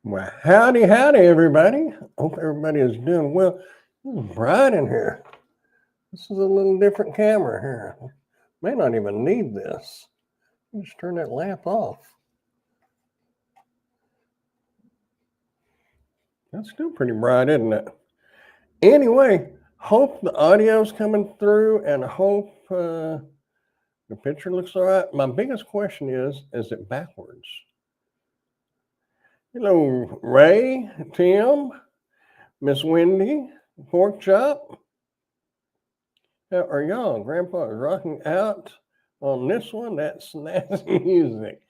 Well, howdy, everybody. Hope everybody is doing well. It's bright in here. This is a little different camera here. May not even need this. Just turn that lamp off. That's still pretty bright, isn't it? Anyway, hope the audio's coming through and hope the picture looks all right. My biggest question is it backwards? Hello, Ray, Tim, Miss Wendy, Pork Chop. How are y'all? Grandpa is rocking out on this one. That's snazzy music.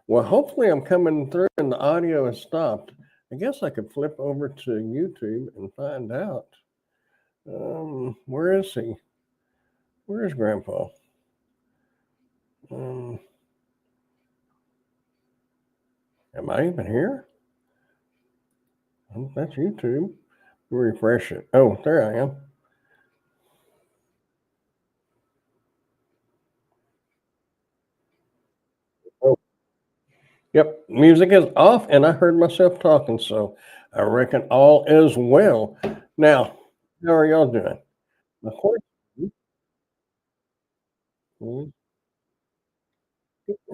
Well, hopefully I'm coming through and the audio has stopped. I guess I could flip over to YouTube and find out. Where is he? Where is Grandpa? Am I even here? Oh, that's YouTube. Refresh it. Oh, there I am. Oh, yep. Music is off, and I heard myself talking, so I reckon all is well. Now, how are y'all doing? Of course. Mhm.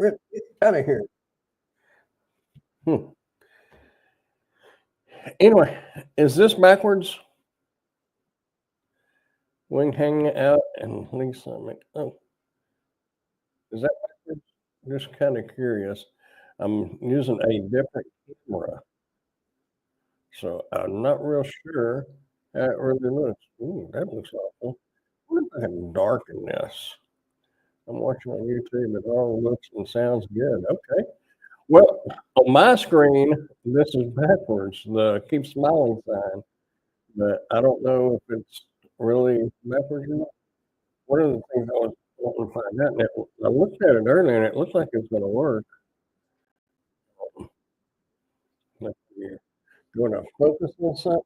Get out of here. Hmm. Anyway, is this backwards? Wing hanging out and Lisa. Oh, is that backwards? Just kind of curious. I'm using a different camera, so I'm not real sure how it really looks. Ooh, that looks awful. What if I can darken this? I'm watching on YouTube. It all looks and sounds good. Okay. Well, on my screen, this is backwards. The keep smiling sign. But I don't know if it's really backwards or not. One of the things I was wanting to find out, and I looked at it earlier, and it looked like it's gonna work. Let's see here. Gonna focus on something?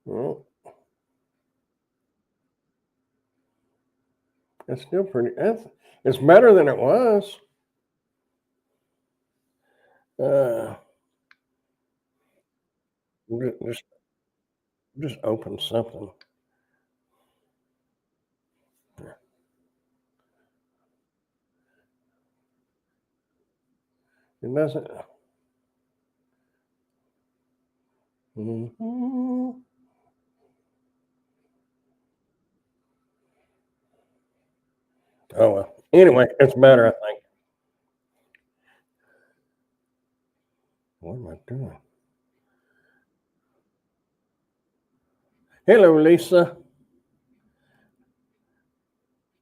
Well, it's still pretty it's better than it was. Uh, just open something. It doesn't. Mhm. Oh well. Anyway, it's better, I think. What am I doing? Hello, Lisa.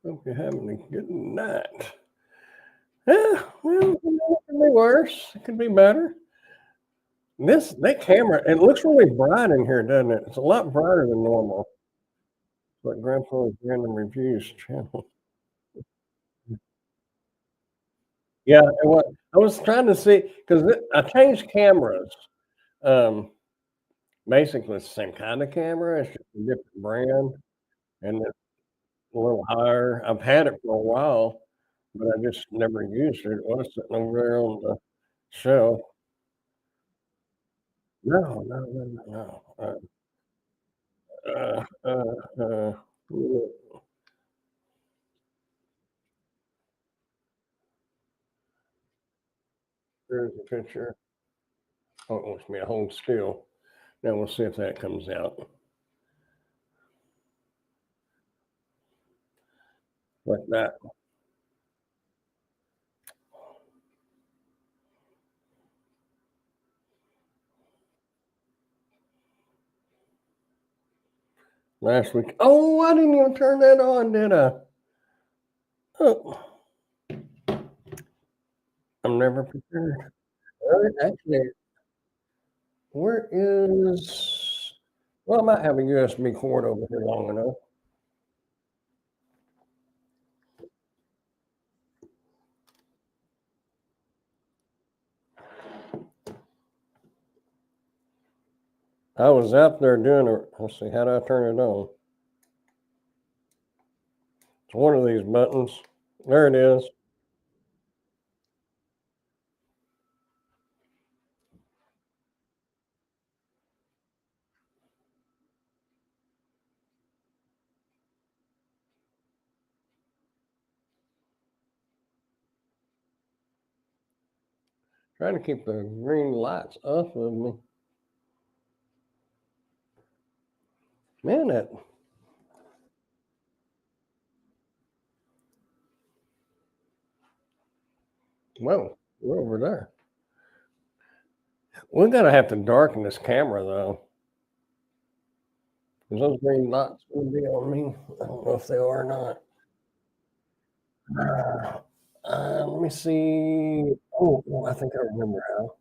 Hope you're having a good night. Yeah, well, it could be worse. It could be better. That camera, it looks really bright in here, doesn't it? It's a lot brighter than normal. Like Grandpa's Random Reviews channel. Yeah, I was trying to see because I changed cameras. Um, Basically, it's the same kind of camera. It's just a different brand, and it's a little higher. I've had it for a while, but I just never used it. It was sitting over there on the shelf. No, no, no, no, no. Uh, uh, uh, There's a picture. Oh, it wants me to hold still. Now we'll see if that comes out like that. Last week. Oh, I didn't even turn that on, did I? Oh, I'm never prepared. Actually, where is? Well, I might have a USB cord over here long enough. I was out there doing a. Let's see, how do I turn it on? It's one of these buttons. There it is. Trying to keep the green lights off of me. Man, that whoa, we're over there. We're gonna have to darken this camera though. Is those green lights gonna be on me? I don't know if they are or not. Let me see. Oh, I think I remember how.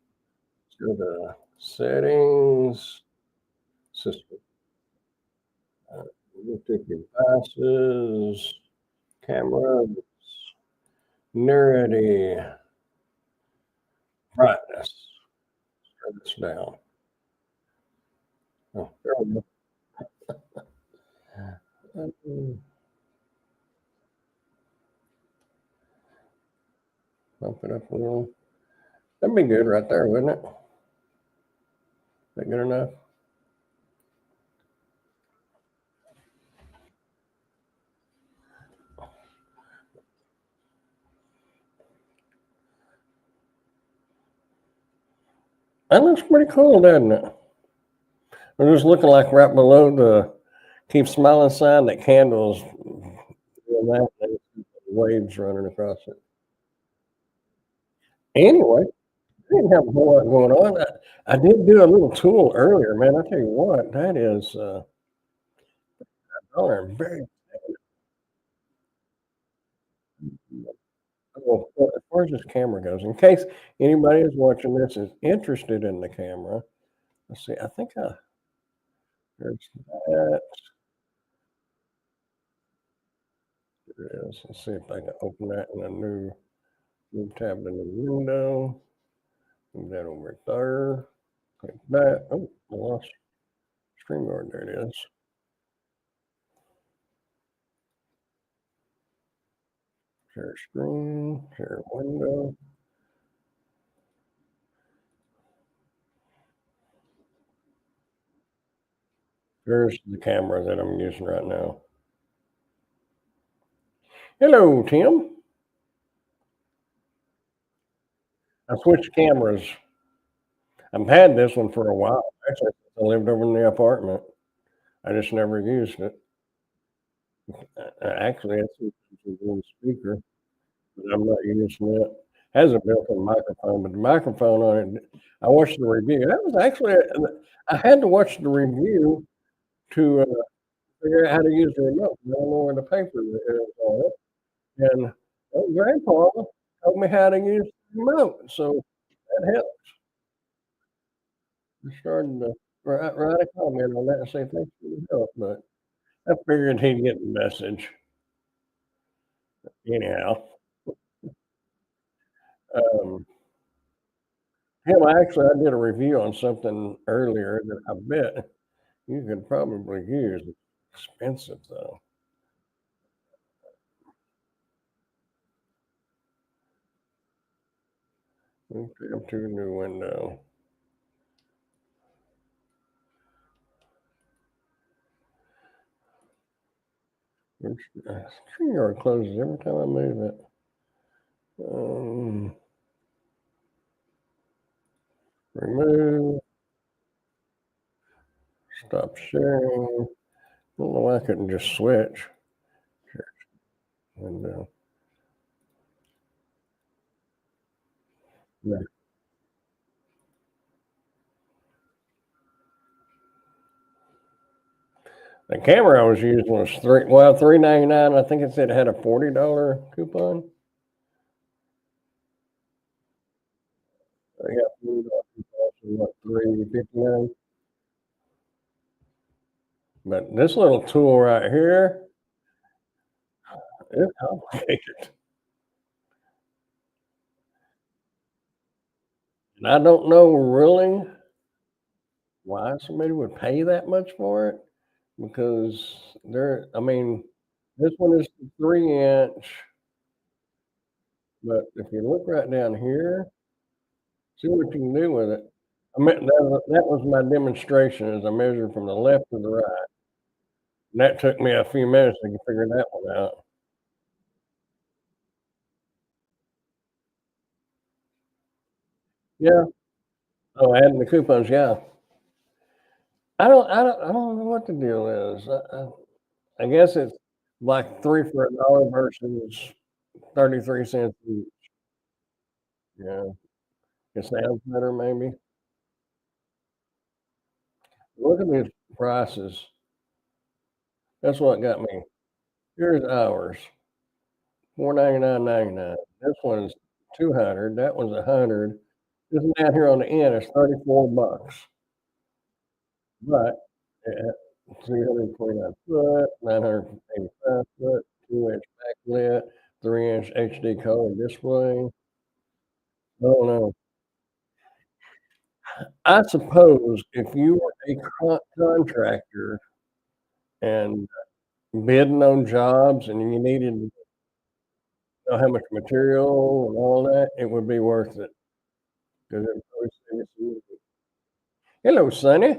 Let's go to settings, system, Bluetooth devices, cameras, nudity, brightness. Turn this down. Oh, there we go. Bump it up a little. That'd be good right there, wouldn't it? Is that good enough? That looks pretty cool, doesn't it? We're just looking like right below the keep smiling sign, that candles doing that, and waves running across it. Anyway, I didn't have a whole lot going on. I did do a little tool earlier, man. I tell you what, that is very well, as far as this camera goes. In case anybody is watching this is interested in the camera, let's see. I think there's that. There it is. Let's see if I can open that in a new tab in the window. Move that over there. Click that. Oh, I lost StreamYard. There it is. Share screen, share window. There's the camera that I'm using right now. Hello, Tim. I switched cameras. I've had this one for a while. Actually, since I lived over in the apartment. I just never used it. Actually, it's a little speaker, but I'm not using it. Has a built-in microphone, but the microphone on it, I watched the review. That was actually, I had to watch the review to figure out how to use the remote. I don't know where the paper is on it. And Grandpa told me how to use the remote, so that helped. I started to write a comment on that and say thanks for the help, but I figured he'd get the message. Anyhow, um, I did a review on something earlier that I bet you could probably use. It's expensive though. Okay, up to a new window. StreamYard closes every time I move it. Remove, stop sharing. I don't know why I couldn't just switch. Share window. Yeah. The camera I was using was $3.99. I think it said it had a $40 coupon. I got what, $3.59. But this little tool right here is complicated. And I don't know really why somebody would pay that much for it, because I mean, this one is 3 inch, but if you look right down here, see what you can do with it. I mean, that was my demonstration as I measured from the left to the right. And that took me a few minutes to figure that one out. Yeah. Oh, adding the coupons, yeah. I don't know what the deal is. I guess it's like 3 for a dollar versus 33 cents each. Yeah, it sounds better maybe. Look at these prices. That's what got me. Here's ours, 499.99. This one's 200, that one's 100. This one down here on the end is 34 bucks, but at 329 foot, 985 foot, 2-inch backlit, 3-inch HD color display. Oh, no. I suppose if you were a contractor and bidding on jobs and you needed to know how much material and all that, it would be worth it 'cause it would probably save you some money. Hello, Sonny.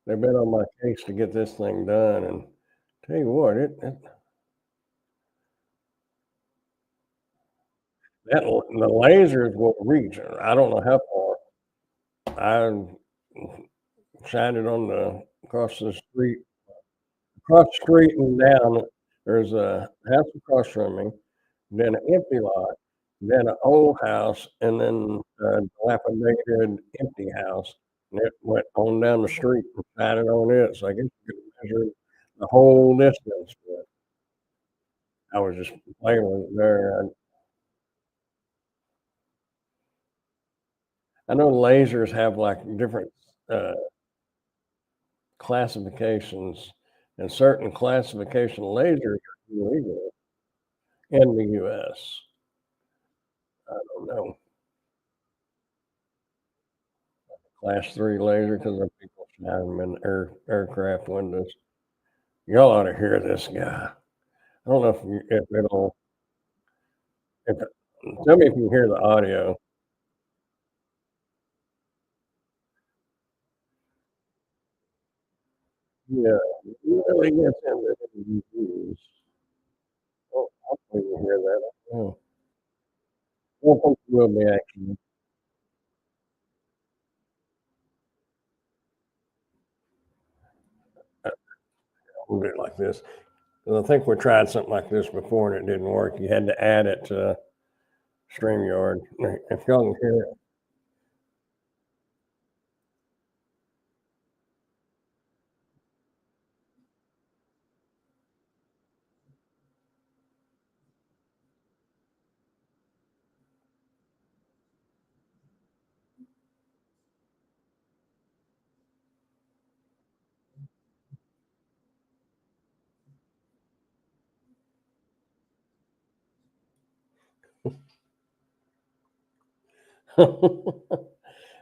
They've been on my case to get this thing done, and tell you what, it that l the lasers will reach, I don't know how far. I shined it on the across the street and down, there's a house across from me, then an empty lot, then an old house, and then a dilapidated empty house, and it went on down the street and shined it on it, so I guess you could measure the whole distance, but I was just playing with it there. I know lasers have, like, different, uh, classifications, and certain classification lasers are illegal in the US. I don't know. Class 3 laser because of people shine them in aircraft windows. Y'all ought to hear this guy. I don't know if it'll if it tell me if you hear the audio. Yeah, he really gets into the reviews. Oh, hopefully you hear that. Oh, I don't think you will be actually. We'll do it like this. 'Cause I think we tried something like this before and it didn't work. You had to add it to StreamYard. If y'all can hear it.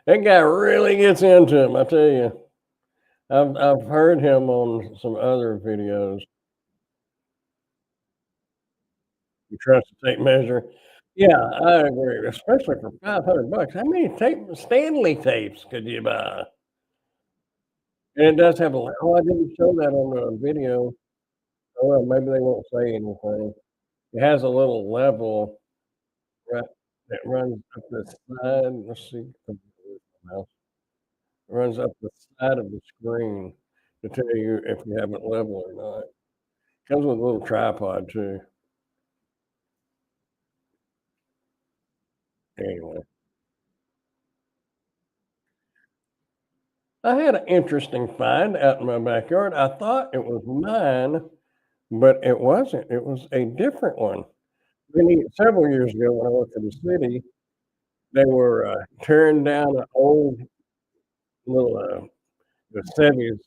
That guy really gets into him, I tell you. I've heard him on some other videos. You trust the tape measure? Yeah, I agree, especially for 500 bucks. How many Stanley tapes could you buy? And it does have a oh, I didn't show that on the video. Oh, well, maybe they won't say anything. It has a little level, right, that runs up the side. Let's see. Mouse. Runs up the side of the screen to tell you if you have it level or not. Comes with a little tripod too. Anyway, I had an interesting find out in my backyard. I thought it was mine, but it wasn't. It was a different one. Several years ago when I worked in the city, they were, tearing down an old little, the Sevy's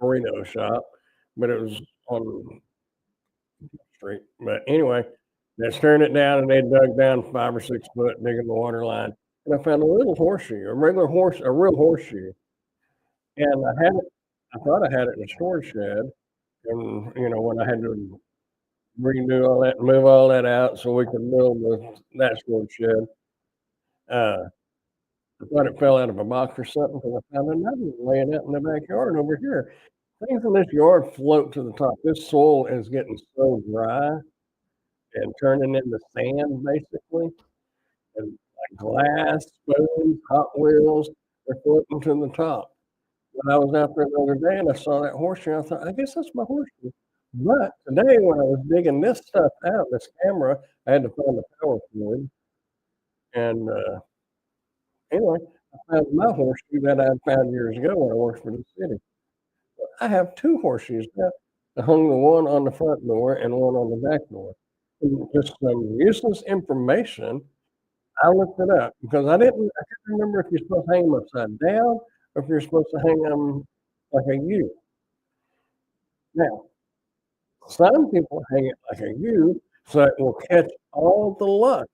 burrito shop, but it was on the street. But anyway, they're tearing it down and they dug down 5 or 6 foot, digging the water line, and I found a little horseshoe, a real horseshoe, and I thought I had it in a storage shed, and, when I had to redo all that, move all that out so we could build that storage shed, uh I thought it fell out of a box or something because I found another one laying out in the backyard over here. Things in this yard float to the top. This soil is getting so dry. and turning into sand basically, and like glass, spoons, Hot Wheels, they're floating to the top. When I was out there the other day and I saw that horseshoe, I thought, "I guess that's my horseshoe." But today when I was digging this stuff out, this camera, I had to find the power cord, and, anyway, I found my horseshoe that I found years ago when I worked for the city. I have 2 horseshoes now. I hung the one on the front door and one on the back door. And just some useless information, I looked it up because I couldn't remember if you're supposed to hang them upside down or if you're supposed to hang them like a U. Now, some people hang it like a U so it will catch all the luck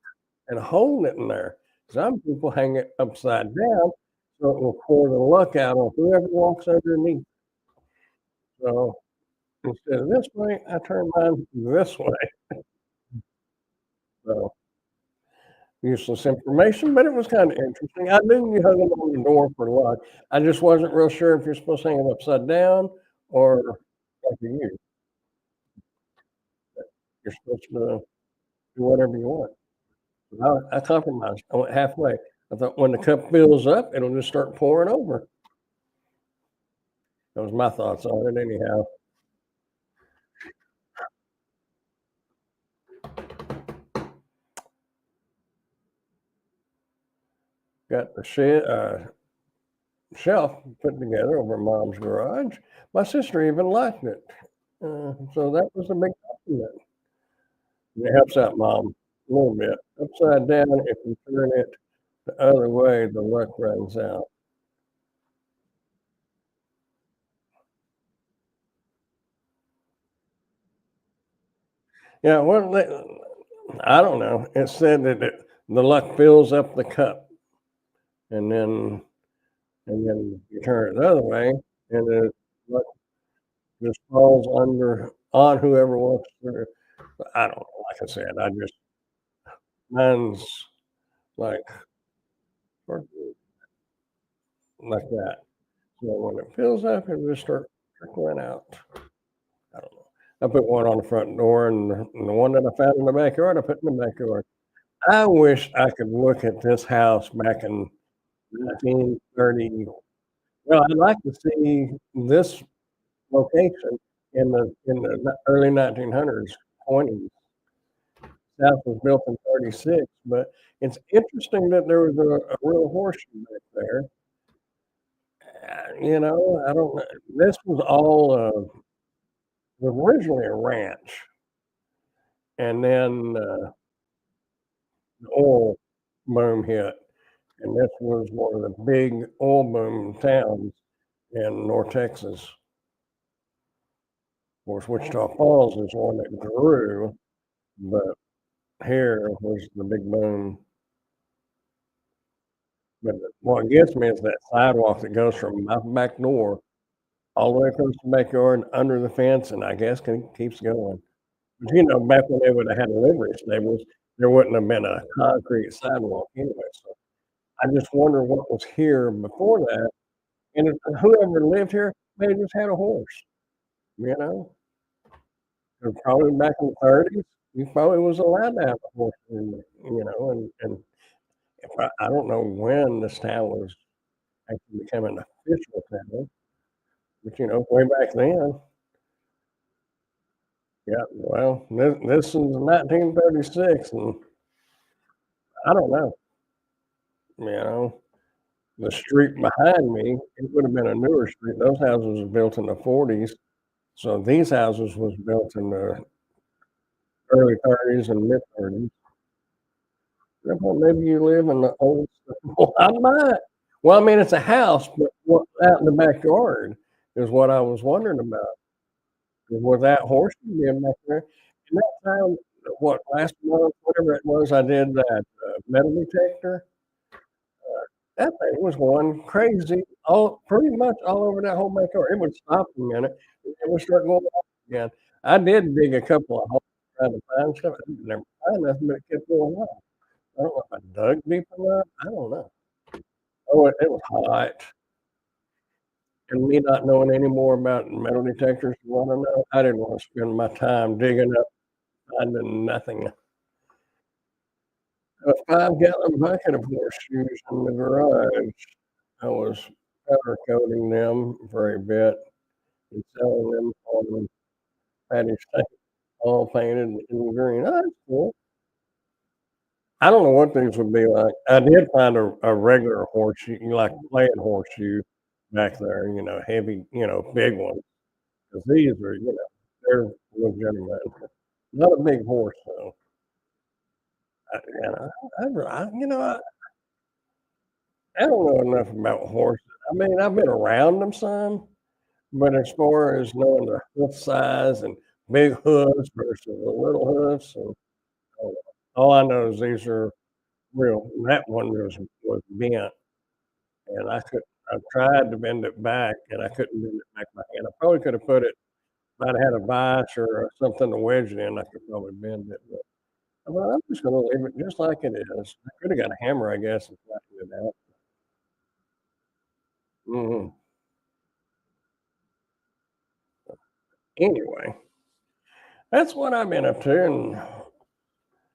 and hold it in there. Some people hang it upside down so it will pour the luck out on whoever walks underneath. So instead of this way, I turn mine this way. So useless information, but it was kinda interesting. I knew you hung them on the door for luck. I just wasn't real sure if you're supposed to hang them upside down or like a U. You're supposed to do whatever you want. I compromised. I went halfway. I thought when the cup fills up, it'll just start pouring over. That was my thoughts on it anyhow. Got the shelf put together over mom's garage. My sister even liked it. So that was a big compliment. It helps out mom a little bit. Upside down, if you turn it the other way, the luck runs out. Yeah, well, I don't know. It said that the luck fills up the cup, and then you turn it the other way, and the luck just falls under on whoever walks through. I don't know. Like I said, I just mine's like sort of like that. So when it fills up, it just start trickling out. I don't know. I put one on the front door, and the one that I found in the backyard, I put in the backyard. I wish I could look at this house back in 1930. Well, I'd like to see this location in the early 1900s, 20s. House was built in '36, but it's interesting that there was a real horseshoe back there. I don't know. This was all, was originally a ranch, and then, the oil boom hit, and this was one of the big oil boom towns in North Texas. Of course, Wichita Falls is one that grew, but here was the big boom. But what gets me is that sidewalk that goes from my back door all the way across the backyard and under the fence, and I guess keeps going. But, back when they would have had livery stables, there wouldn't have been a concrete sidewalk anyway, so I just wonder what was here before that, and if whoever lived here may have just had a horse, you know? 'Cause probably back in the '30s, you probably was allowed to have a horse and if I don't know when this town was actually became an official town, but, way back then, yeah, well, this is 1936, and I don't know, you know? The street behind me, it would have been a newer street. Those houses were built in the '40s, so these houses was built in the early '30s and mid '30s. Well, maybe you live in the old well, I might. Well, I mean, it's a house, but what out in the backyard is what I was wondering about. Was that horse being back there? And that time, last month, whatever it was, I did that, metal detector. That thing was going crazy all pretty much all over that whole backyard. It would stop a minute, and then would start going off again. I did dig a couple of holes trying to find stuff. I didn't never find nothing, but it kept going off. I don't know if I dug deep enough. I don't know. Oh, it was hot, and me not knowing any more about metal detectors than what I know, I didn't wanna spend my time digging up. finding nothing. A 5-gallon bucket of horseshoes in the garage. I was powder coating them for a bit and selling them on Patty's State, all painted in green. Oh, that's cool. I don't know what these would be like. I did find a regular horseshoe, like playing horseshoe back there, heavy, big ones. 'Cause these are, they're legitimate. Not a big horse though. And I don't know enough about horses. I mean, I've been around them some, but as far as knowing the hoof size and big hooves versus the little hoofs, and all I know is these are real. That one was bent, and I tried to bend it back, and I couldn't bend it back by hand. I probably could have put it if I'd had a vise or something to wedge it in, I could probably bend it, but I'm just gonna leave it just like it is. I coulda got a hammer, I guess, and flattened it out. Mhm. Anyway, that's what I've been up to and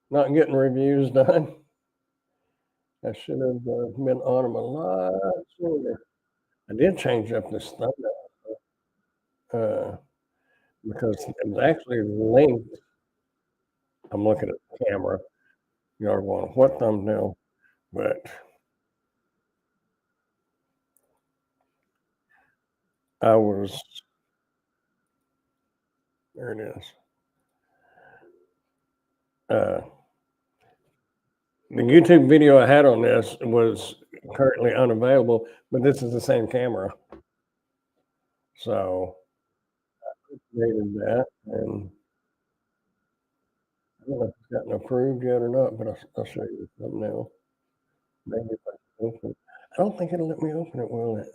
not getting reviews done. I should have, been on them a lot sooner. I did change up this thumbnail, uh, because it was actually linked. I'm looking at the camera. You're going, "What thumbnail?" But I was there it is. Uh, the YouTube video I had on this was currently unavailable, but this is the same camera. So, created that, and I don't know if it's gotten approved yet or not, but I'll show you the thumbnail. Maybe if I can open it. I don't think it'll let me open it, will it?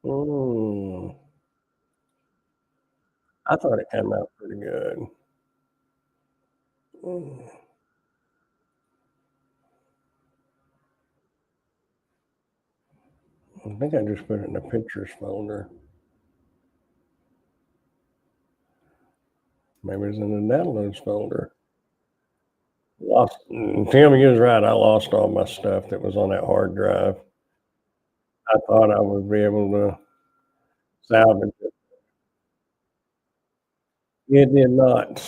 Mm, I thought it came out pretty good. Mm, I think I just put it in the pictures folder. Maybe it's in the downloads folder. Tim, you was right. I lost all my stuff that was on that hard drive. I thought I would be able to salvage it. It did not.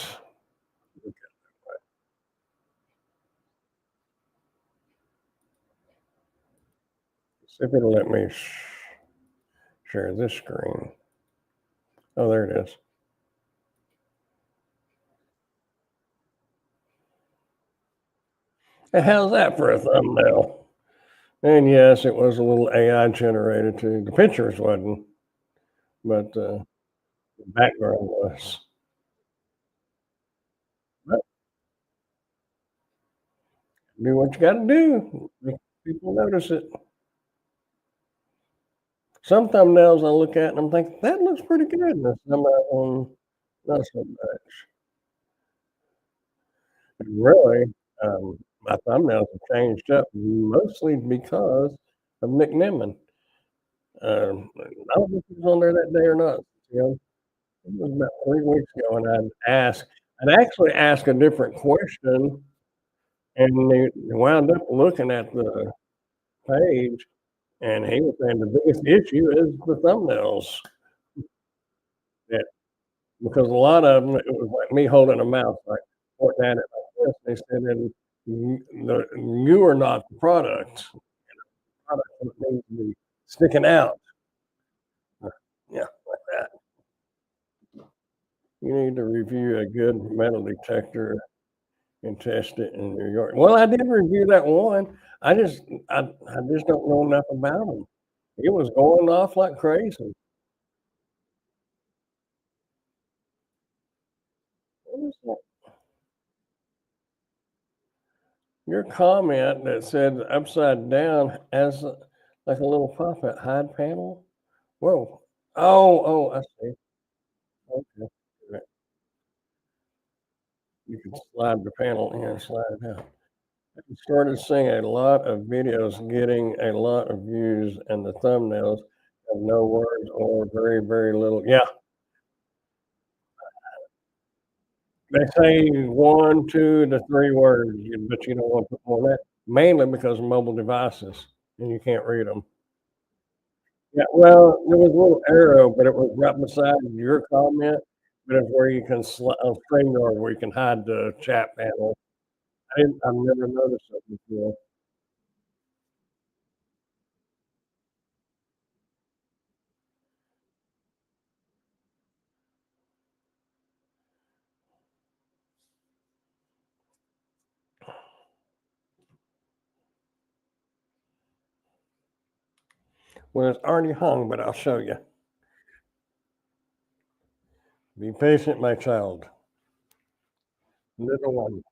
See if it'll let me share this screen. Oh, there it is. And how's that for a thumbnail? And yes, it was a little AI generated too. The pictures wasn't, but the background was. But do what you got to do. Make people notice it. Some thumbnails I look at and I'm thinking that looks pretty good, and then some of them not so much. Really, my thumbnails have changed up mostly because of Nick Nimmin. I don't know if he was on there that day or not. You know, it was about 3 weeks ago, and I'd actually asked a different question, and they wound up looking at the page, and he was saying the biggest issue is the thumbnails. That because a lot of them, it was like me holding a mouse, like, pointing at it like this. They said, "And you are not the product. Product needs to be sticking out." Uh, yeah, like that. You need to review a good metal detector and test it in your yard. Well, I did review that one. I just don't know enough about them. It was going off like crazy. What is that? Your comment that said upside down has like a little pop-it hide panel. Whoa. Oh, I see. Okay. Right. You can slide the panel in and slide it out. I started seeing a lot of videos getting a lot of views, and the thumbnails have no words or very, very little. Yeah, They say 1, 2 to 3 words, but you don't wanna put more than that, mainly because of mobile devices, and you can't read them. Yeah, well, there was a little arrow, but it was right beside your comment, but it's where you can StreamYard where you can hide the chat panel. I've never noticed that before. Well, it's already hung, but I'll show you. Be patient, my child. Little one.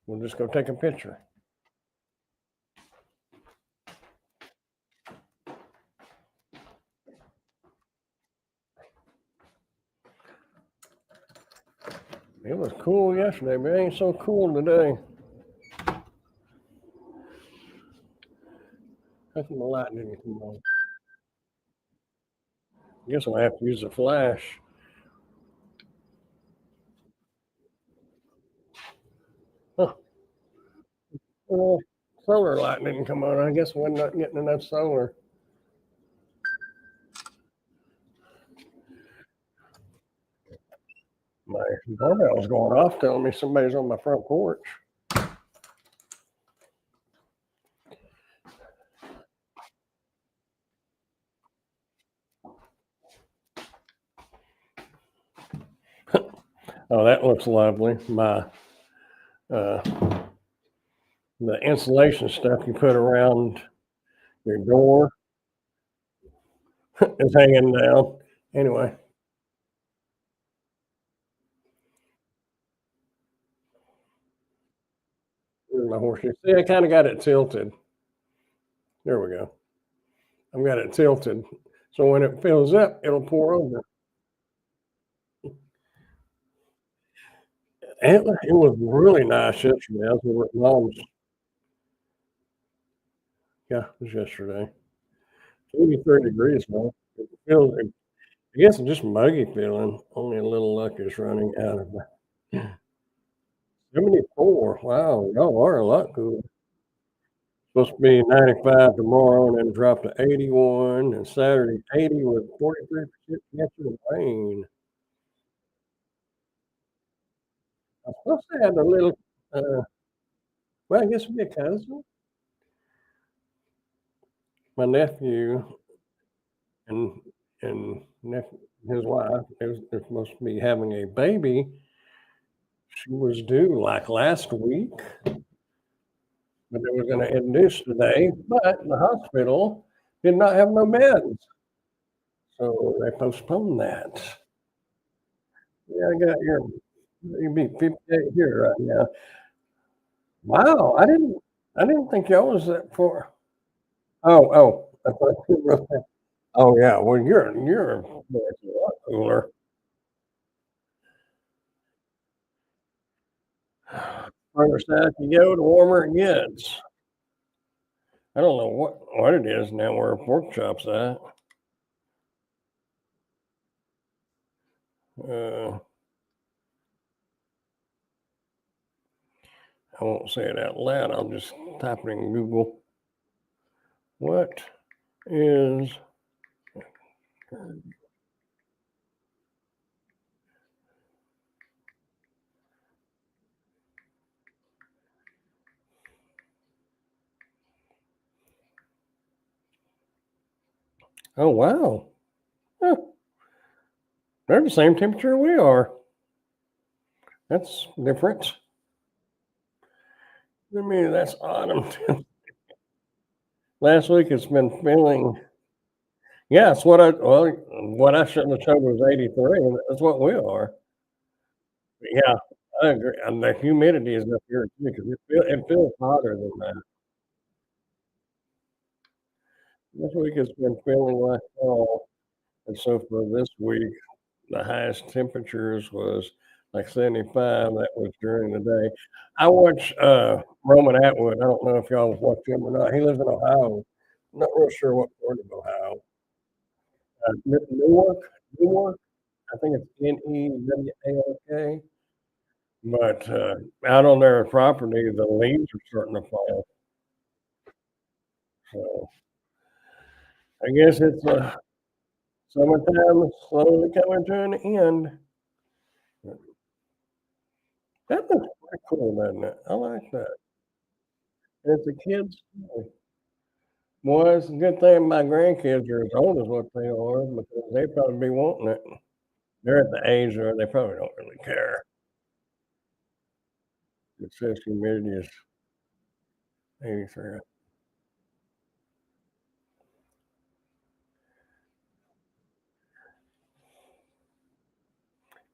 We'll just go take a picture. It was cool yesterday, but it ain't so cool today. How come the light didn't come on? I guess I'll have to use a flash. Huh. Well, solar light didn't come on. I guess we're not getting enough solar. My doorbell's going off telling me somebody's on my front porch. Oh, that looks lovely. My uh, the insulation stuff you put around your door is hanging down. Anyway, here's my horseshoe. See, I kind of got it tilted. There we go. I've got it tilted. So when it fills up, it'll pour over. And it was really nice yesterday. I was over at mom's. Yeah, it was yesterday. 83 degrees, man. It feels, I guess it's just muggy feeling. Only a little luck is running out of me. 74. Wow, y'all are a lot cooler. Supposed to be 95 tomorrow and then drop to 81, and Saturday 80 with 43% chance of rain. I'm supposed to have a little, uh, well, I guess it'd be a cousin. My nephew and his wife, they're supposed to be having a baby. She was due like last week, but they were going to induce today, but the hospital did not have no beds, so they postponed that. Yeah, I got your, you'd be 58 here right now. Wow, I didn't think y'all was that far. I thought you were that. Oh yeah, well you're a lot cooler. Further south you go, the warmer it gets. I don't know what it is now where a pork chop's at. Uh, I won't say it out loud. I'll just type it in Google. What is? Oh wow, huh, they're the same temperature we are. That's different. I mean, that's autumn. Last week it's been feeling. Yeah, it's what I shouldn't have showed was 83. And that's what we are. Yeah, I agree. And the humidity is up here too because it feels hotter than that. This week has been feeling like fall. And so for this week, the highest temperatures was like 75. That was during the day. I watch Roman Atwood. I don't know if y'all watch him or not. He lives in Ohio. Not real sure what part of Ohio. Newark, Newark. I think it's Newalk, but, out on their property, the leaves are starting to fall, so I guess it's, summertime is slowly coming to an end. That looks pretty cool, doesn't it? I like that. It's a kid's toy. Boy, it's a good thing my grandkids are as old as what they are because they probably be wanting it. They're at the age where they probably don't really care. It says humidity is 83.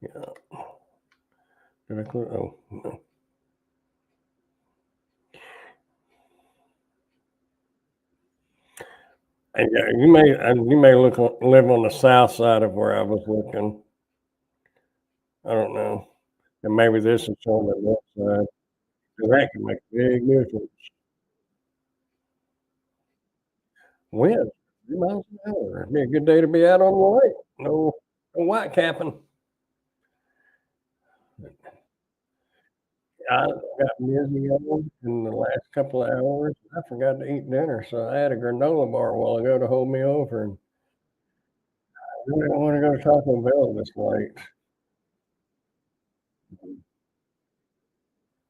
Yeah. Did I click? Oh, no. And, yeah, you may live on the south side of where I was looking. I don't know. And maybe this is on the north side, 'cause that can make a big difference. Wind, 3 miles an hour. It'd be a good day to be out on the lake. No white capping. I got busy on in the last couple of hours. I forgot to eat dinner, so I had a granola bar a while ago to hold me over, and I really don't wanna go to Taco Bell this late.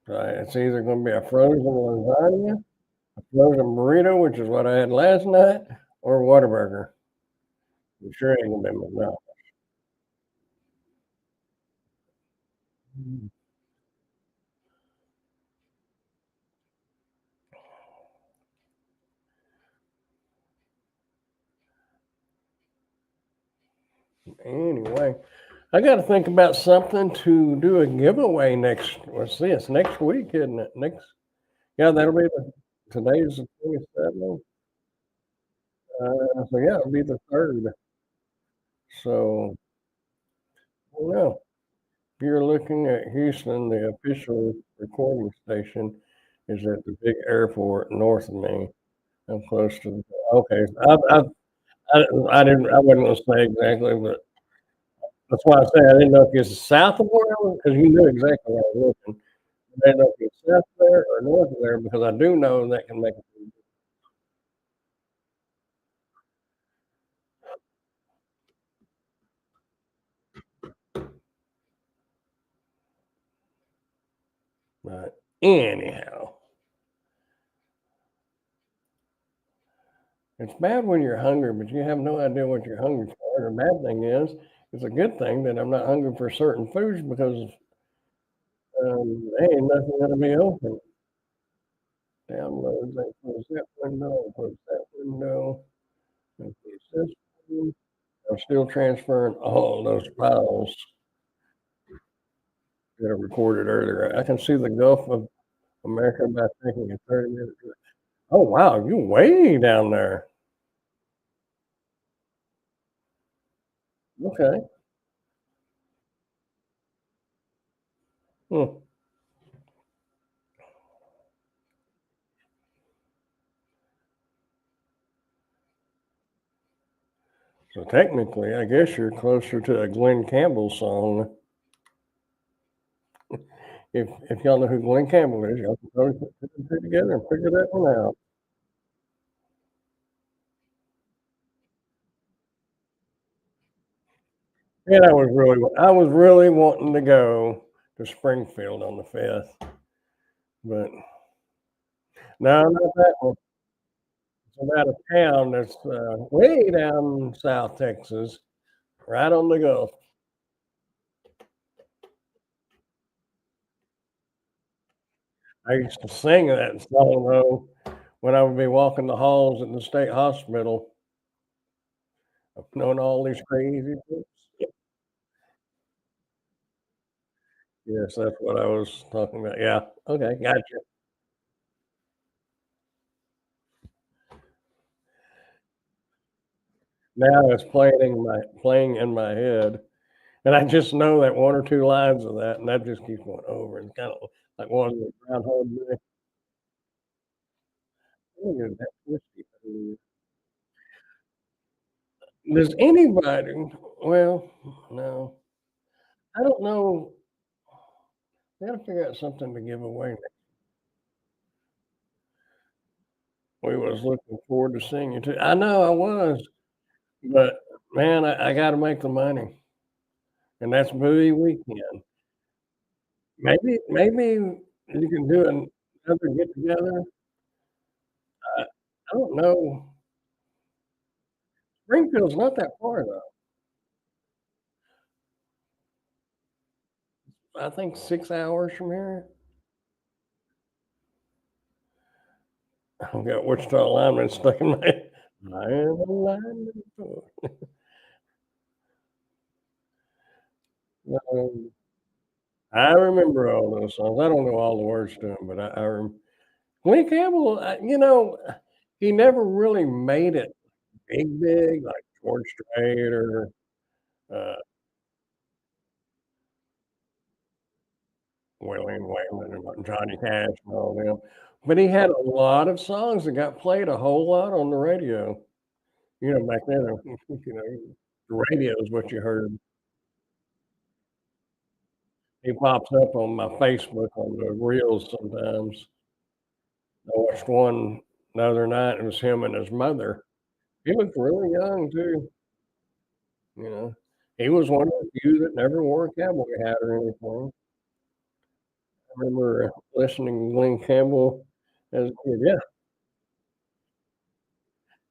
So it's either gonna be a frozen lasagna, a frozen burrito, which is what I had last night, or a Whataburger. It sure ain't gonna be McDonald's. Mm. Anyway, I gotta think about something to do a giveaway what's this? Next week, isn't it? Yeah, that'll be today's the 27th. So yeah, it'll be the 3rd. So, I don't know. If you're looking at Houston, the official recording station is at the big airport north of me. I'm close to okay. I wasn't gonna say exactly, but that's why I say I didn't know if it's south of where I was, because you knew exactly where I was looking. I didn't know if it's south there or north of there, because I do know that can make a big but anyhow, it's bad when you're hungry, but you have no idea what you're hungry for. The bad thing is, it's a good thing that I'm not hungry for certain foods because, there ain't nothing gonna be open. Downloads, and close that window, close that window, and close this one. I'm still transferring all those files that I recorded earlier. I can see the Gulf of America by taking a 30-minute drive. Oh, wow, you're way down there. Okay. Hmm. So technically, I guess you're closer to a Glenn Campbell song. If y'all know who Glenn Campbell is, y'all can probably put 2 and 2 together and figure that one out. And I was really wanting to go to Springfield on the 5th, but no, not that one. It's about a town that's, way down South Texas, right on the Gulf. I used to sing that song, though, when I would be walking the halls at the state hospital, knowing all these crazy folks. Yes, that's what I was talking about. Yeah, okay, gotcha. Now it's playing in my head, and I just know that 1 or 2 lines of that, and that just keeps going over, and kinda like one of the Groundhog Day. Look at that twisty thing. Does anybody Well, no. I don't know. We gotta figure out something to give away. We was looking forward to seeing you too. I know I was, but man, I gotta make the money, and that's movie weekend. Maybe you can do another get together. I don't know. Springfield's not that far though. I think 6 hours from here. I've got Wichita lineman stuck in my head. I am a lineman. Um, I remember all those songs. I don't know all the words to them, but I Lee Campbell, he never really made it big like George Strait or, uh, Waylon Waylon and Johnny Cash and all them, but he had a lot of songs that got played a whole lot on the radio. Back then, the radio is what you heard. He pops up on my Facebook on the reels sometimes. I watched one the other night, it was him and his mother. He looked really young too, you know? He was one of the few that never wore a cowboy hat or anything. I remember listening to Glenn Campbell as a kid. Yeah.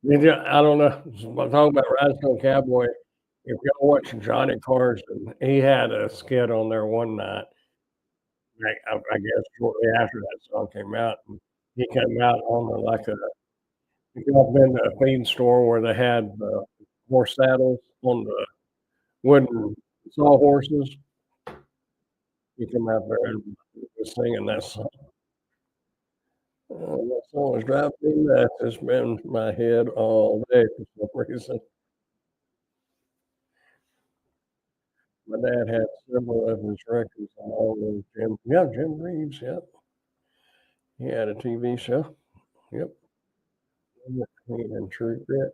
Did you I don't know, talking about Rhinestone Cowboy, if y'all watch Johnny Carson, he had a skit on there one night, like, I guess shortly after that song came out, and he came out on like a you ever been to a feed store where they had, horse saddles on the wooden sawhorses? He come out there and was singing that song. That song was driving me nuts. It's been in my head all day for some reason. My dad had several of his records on all those Jim Reeves, yep. He had a TV show. Yep. He and True Grit.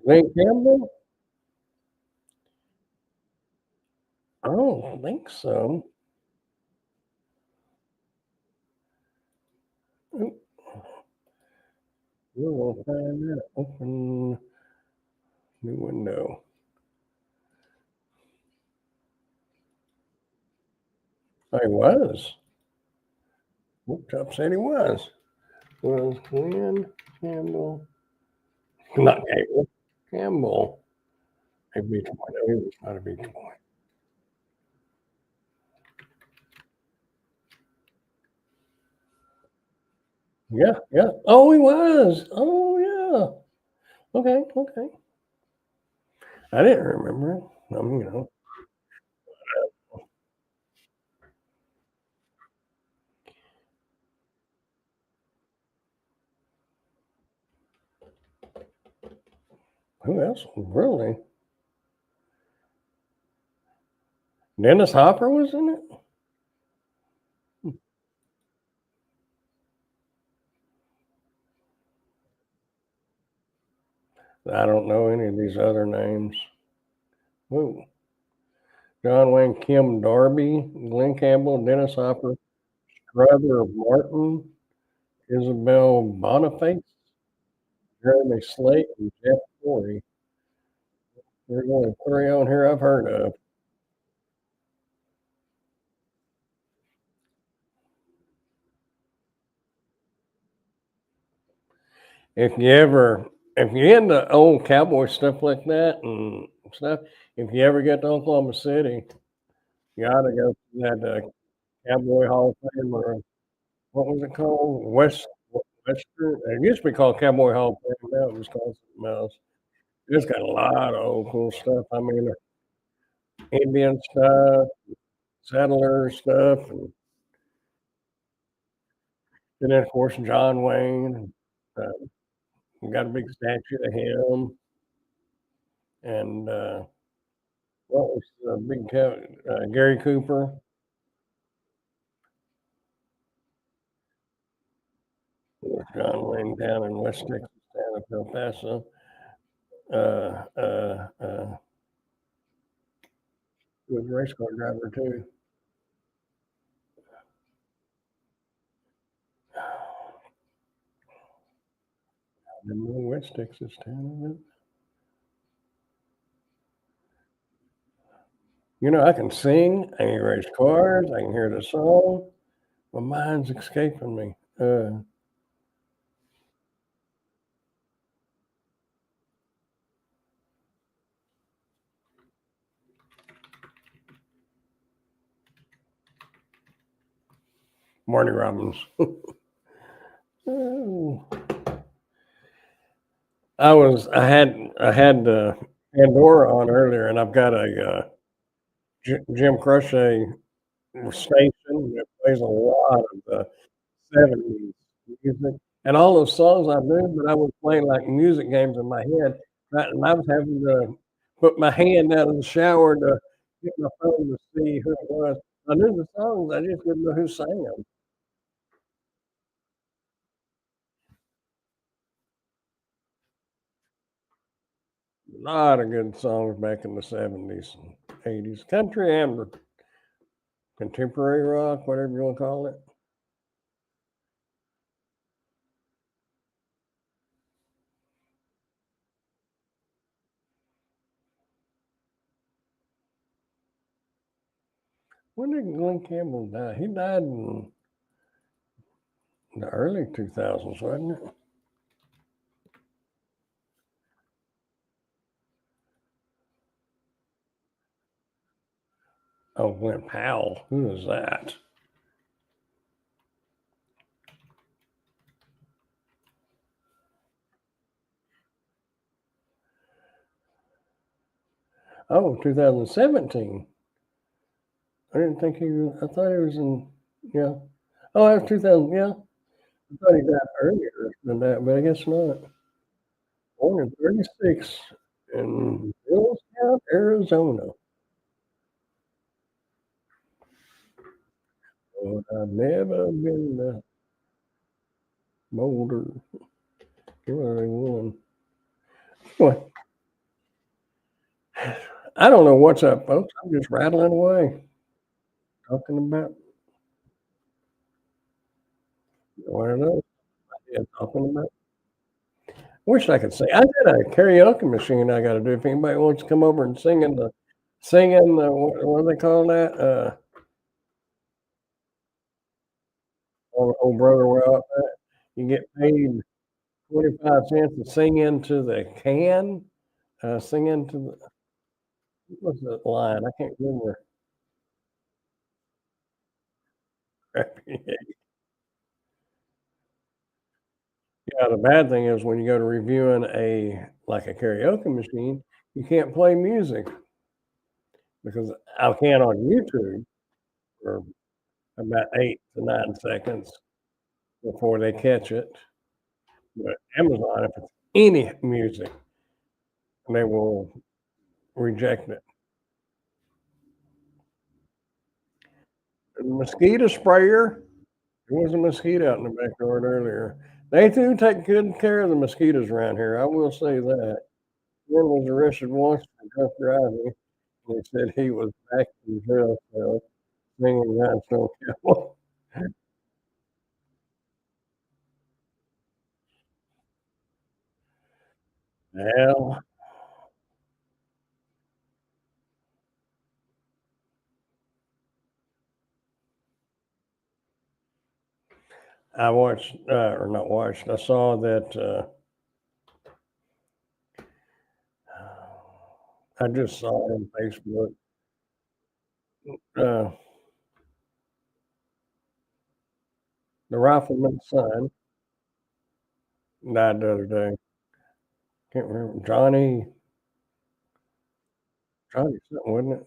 Link Campbell? I don't think so. Oop, we're gonna find out. Open new window. Oh, he was. Whoop-top said he was. Was Glenn Campbell not Campbell, Campbell. A Beach Boy. No, he was not a Beach Boy. Yeah, yeah. Oh, he was. Oh, yeah. Okay, okay. I didn't remember it. Who else? Really? Dennis Hopper was in it? I don't know any of these other names. Whoa. John Wayne, Kim Darby, Glenn Campbell, Dennis Hopper, Brother Martin, Isabel Boniface, Jeremy Slate, and Jeff Corey. There's only three on here I've heard of. If you ever, if you're into old cowboy stuff like that and stuff, if you ever get to Oklahoma City, you ought to go to that Cowboy Hall of Fame or what was it called? Western. It used to be called Cowboy Hall of Fame. Now it was called something else. It's got a lot of old cool stuff. I mean, Indian stuff, settler stuff, and then of course John Wayne. We got a big statue of him, and what was the big Gary Cooper. John Wayne down in West Texas, down at El Paso. Uh, uh, uh, was a race car driver too. I didn't know West Texas town, is it? You know, I can sing, I can race cars, I can hear the song. My mind's escaping me. Marty Robbins. Oh, I had Pandora on earlier, and I've got a Jim Croce station that plays a lot of the '70s music, and all those songs I knew, but I was playing like music games in my head, right, and I was having to put my hand out of the shower to get my phone to see who it was. I knew the songs, I just didn't know who sang them. A lot of good songs back in the '70s and '80s, country and contemporary rock, whatever you wanna call it. When did Glenn Campbell die? He died in the early 2000s, wasn't it? Oh, Glenn Powell. Who is that? Oh, 2017. I didn't think he was, I thought he was in, yeah. Oh, that was 2000, yeah. I thought he died earlier than that, but I guess not. Born in 36 in Millstown, Arizona. But I've never been to Boulder. Where they won. Well, I don't know what's up, folks. I'm just rattling away, talking about one of those. Yeah, talking about. Wish I could sing. I got a karaoke machine I gotta do if anybody wants to come over and sing in the what do they call that? Oh brother, where art thou? You get paid 25 cents to sing into the can, sing into the what's that line? I can't remember. Yeah, the bad thing is when you go to reviewing a karaoke machine, you can't play music because I can on YouTube for about 8 to 9 seconds before they catch it. But Amazon, if it's any music, they will reject it. The mosquito sprayer, there was a mosquito out in the backyard earlier. They do take good care of the mosquitoes around here, I will say that. One was arrested once for drunk driving. They said he was back in jail cell singing Rhinestone Cowboy. Well, I watched, or not watched, I saw that, I just saw on Facebook, uh, the rifleman's son died the other day. Can't remember, Johnny something, wasn't it?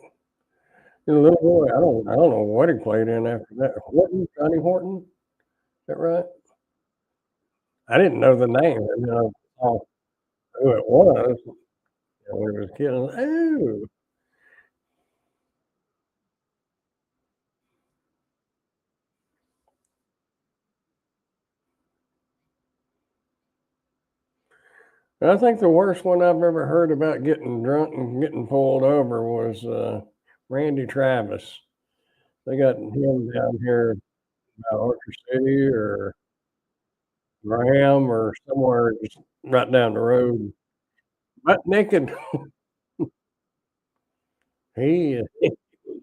The little boy, I don't know what he played in after that. Horton, Johnny Horton, is that right? I didn't know the name, and then I saw who it was, when he was a kid, I was, "Oh." I think the worst one I've ever heard about getting drunk and getting pulled over was, Randy Travis. They got him down here by Orchard City or Graham or somewhere just right down the road. Butt naked. He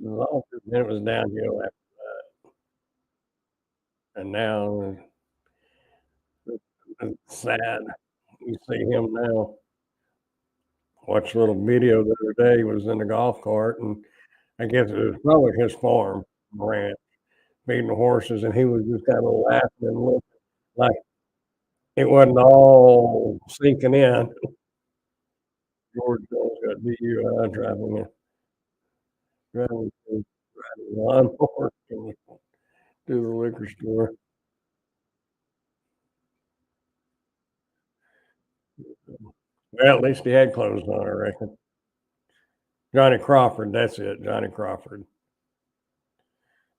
was awesome, then it was downhill after and now it's sad. You see him now. Watched a little video the other day, he was in a golf cart, and I guess it was probably his farm ranch, feeding the horses, and he was just kinda laughing and looking like it wasn't all sinking in. George Jones got DUI driving a lawnmower to the liquor store. Well, at least he had clothes on, I reckon. Johnny Crawford, that's it, Johnny Crawford.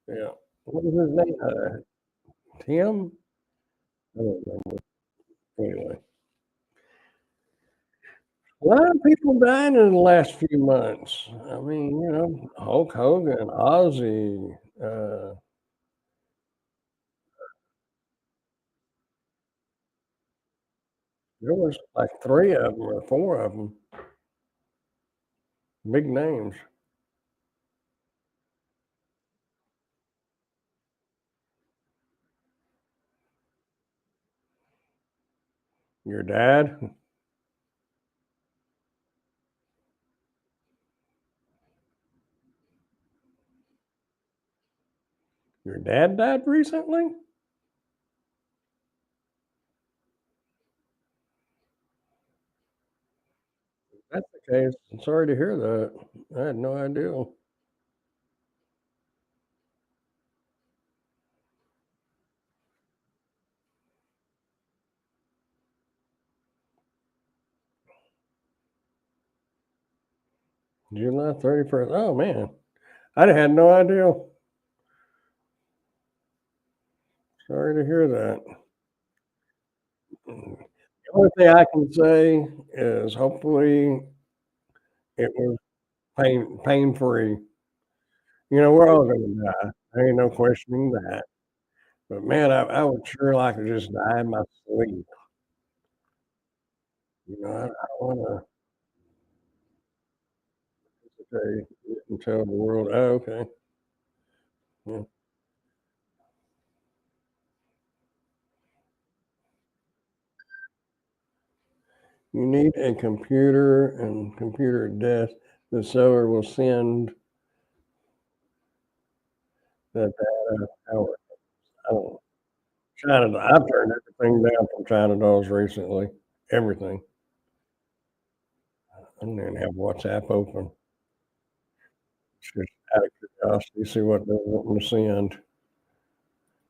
Yeah. What was his name? Tim? I don't remember. Anyway, a lot of people died in the last few months. I mean, Hulk Hogan, Ozzy, there was like 3 of them or 4 of them, big names. Your dad? Your dad died recently? If that's the case, I'm sorry to hear that. I had no idea. July 31st. Oh, man. I had no idea. Sorry to hear that. The only thing I can say is hopefully it was pain free. We're all gonna die. There ain't no questioning that. But man, I would sure like to just die in my sleep. I don't wanna say and tell the world, "Oh, okay." Yeah. You need a computer and computer desk. The seller will send the data out. I don't China. I've turned everything down from China dolls recently. Everything. I don't even have WhatsApp open. It's just out of curiosity, see what they're wanting to send.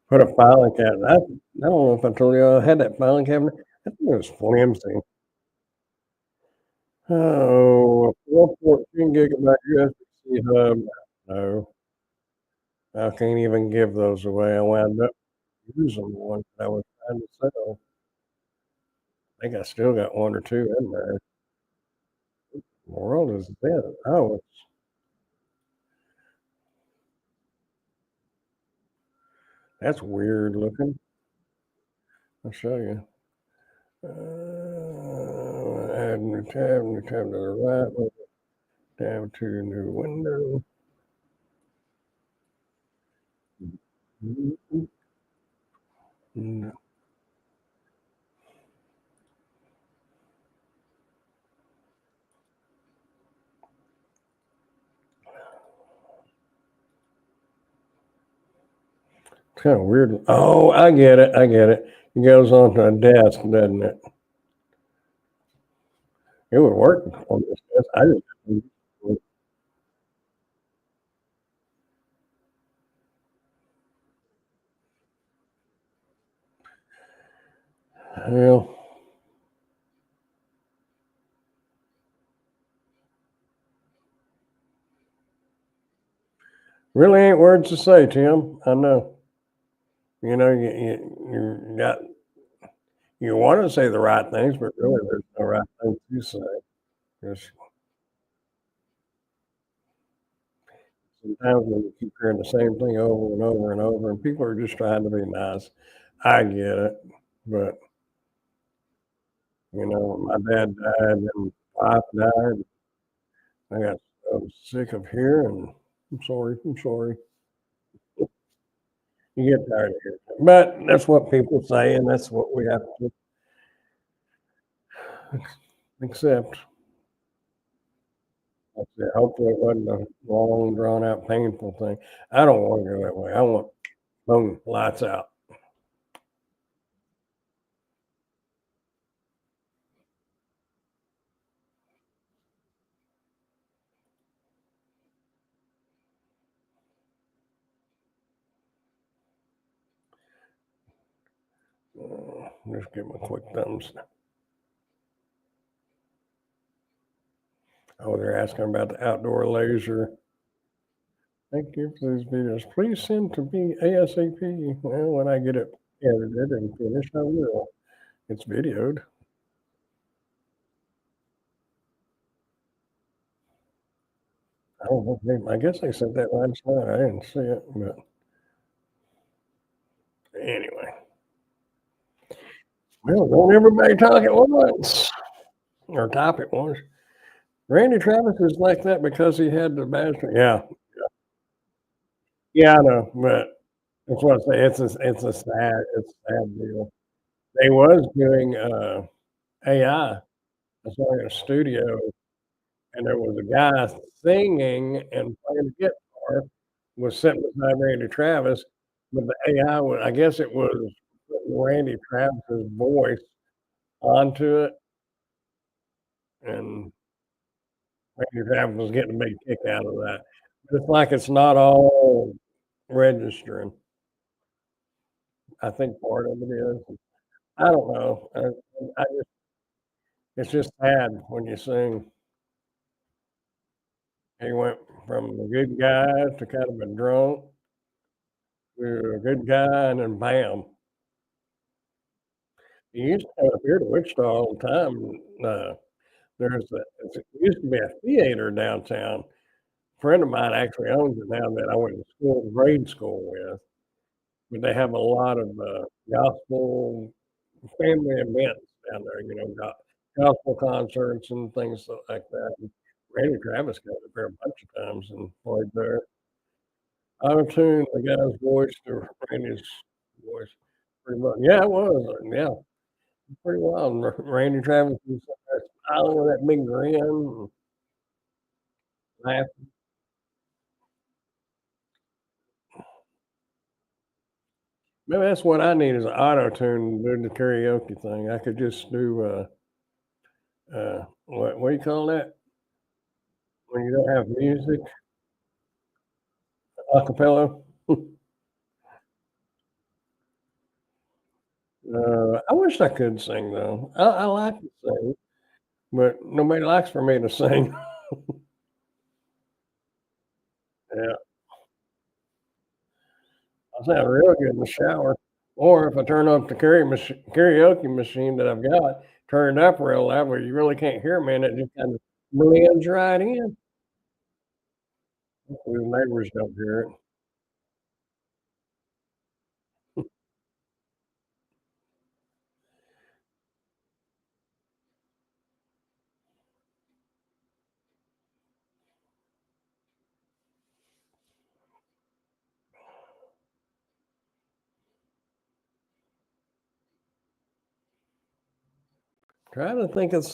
Put a filing cabinet. I don't know if I told you I had that filing cabinet. I think it was flimsy. Oh, a 414 gigabyte USB-C hub. No, I can't even give those away. I wound up using one that I was trying to sell. I think I still got 1 or 2 in there. The world is dead. Oh, that's weird looking. I'll show you. Add new tab to the right, tab to new window. Mhm. Mm, it's kinda weird. Oh, I get it, I get it. It goes onto a desk, doesn't it? It would work on this desk. I just well, really ain't words to say, Tim. I know. You got you wanna say the right things, but really there's no right thing to say. Just times when you keep hearing the same thing over and over and over, and people are just trying to be nice. I get it, but, my dad died and wife died. I got so sick of hearing, "I'm sorry, I'm sorry." You get tired of hearing it, but that's what people say, and that's what we have to accept. That's it. Hopefully, it wasn't a long, drawn out, painful thing. I don't wanna go that way. I want boom, lights out. Just give 'em a quick thumbs. Oh, they're asking about the outdoor laser. Thank you for these videos. Please send to me ASAP. Well, when I get it edited and finished, I will. It's videoed. I don't know. I guess they sent that last night. I didn't see it, but anyway. Well, don't everybody talk at once or type at once. Randy Travis is like that because he had the bastard. Yeah, yeah, I know, but that's what I say. It's a sad deal. They was doing AI. I saw in a studio, and there was a guy singing and playing the guitar was sitting beside Randy Travis, but the AI was I guess it was putting Randy Travis's voice onto it, and Randy Travis was getting a big kick out of that. It's like it's not all registering. I think part of it is. I don't know. I just it's just sad when you sing. He went from a good guy to kind of a drunk to a good guy, and then bam. He used to come up here to Wichita all the time. It used to be a theater downtown. A friend of mine actually owns it now that I went to grade school with. But they have a lot of, gospel family events down there, gospel concerts and things like that, and Randy Travis got up there a bunch of times and played there. Auto-tuned the guy's voice to Randy's voice pretty much. Yeah, it was, yeah, pretty wild. Randy Travis was smiling with that big grin and laughing. Maybe that's what I need is an auto-tune to do the karaoke thing. I could just do, what do you call that? When you don't have music, acapella? I wish I could sing though. I like to sing, but nobody likes for me to sing. Yeah, I sound real good in the shower, or if I turn up the karaoke machine that I've got, turn it up real loud where you really can't hear me, and it just kinda blends right in. Hopefully the neighbors don't hear it. Trying to think of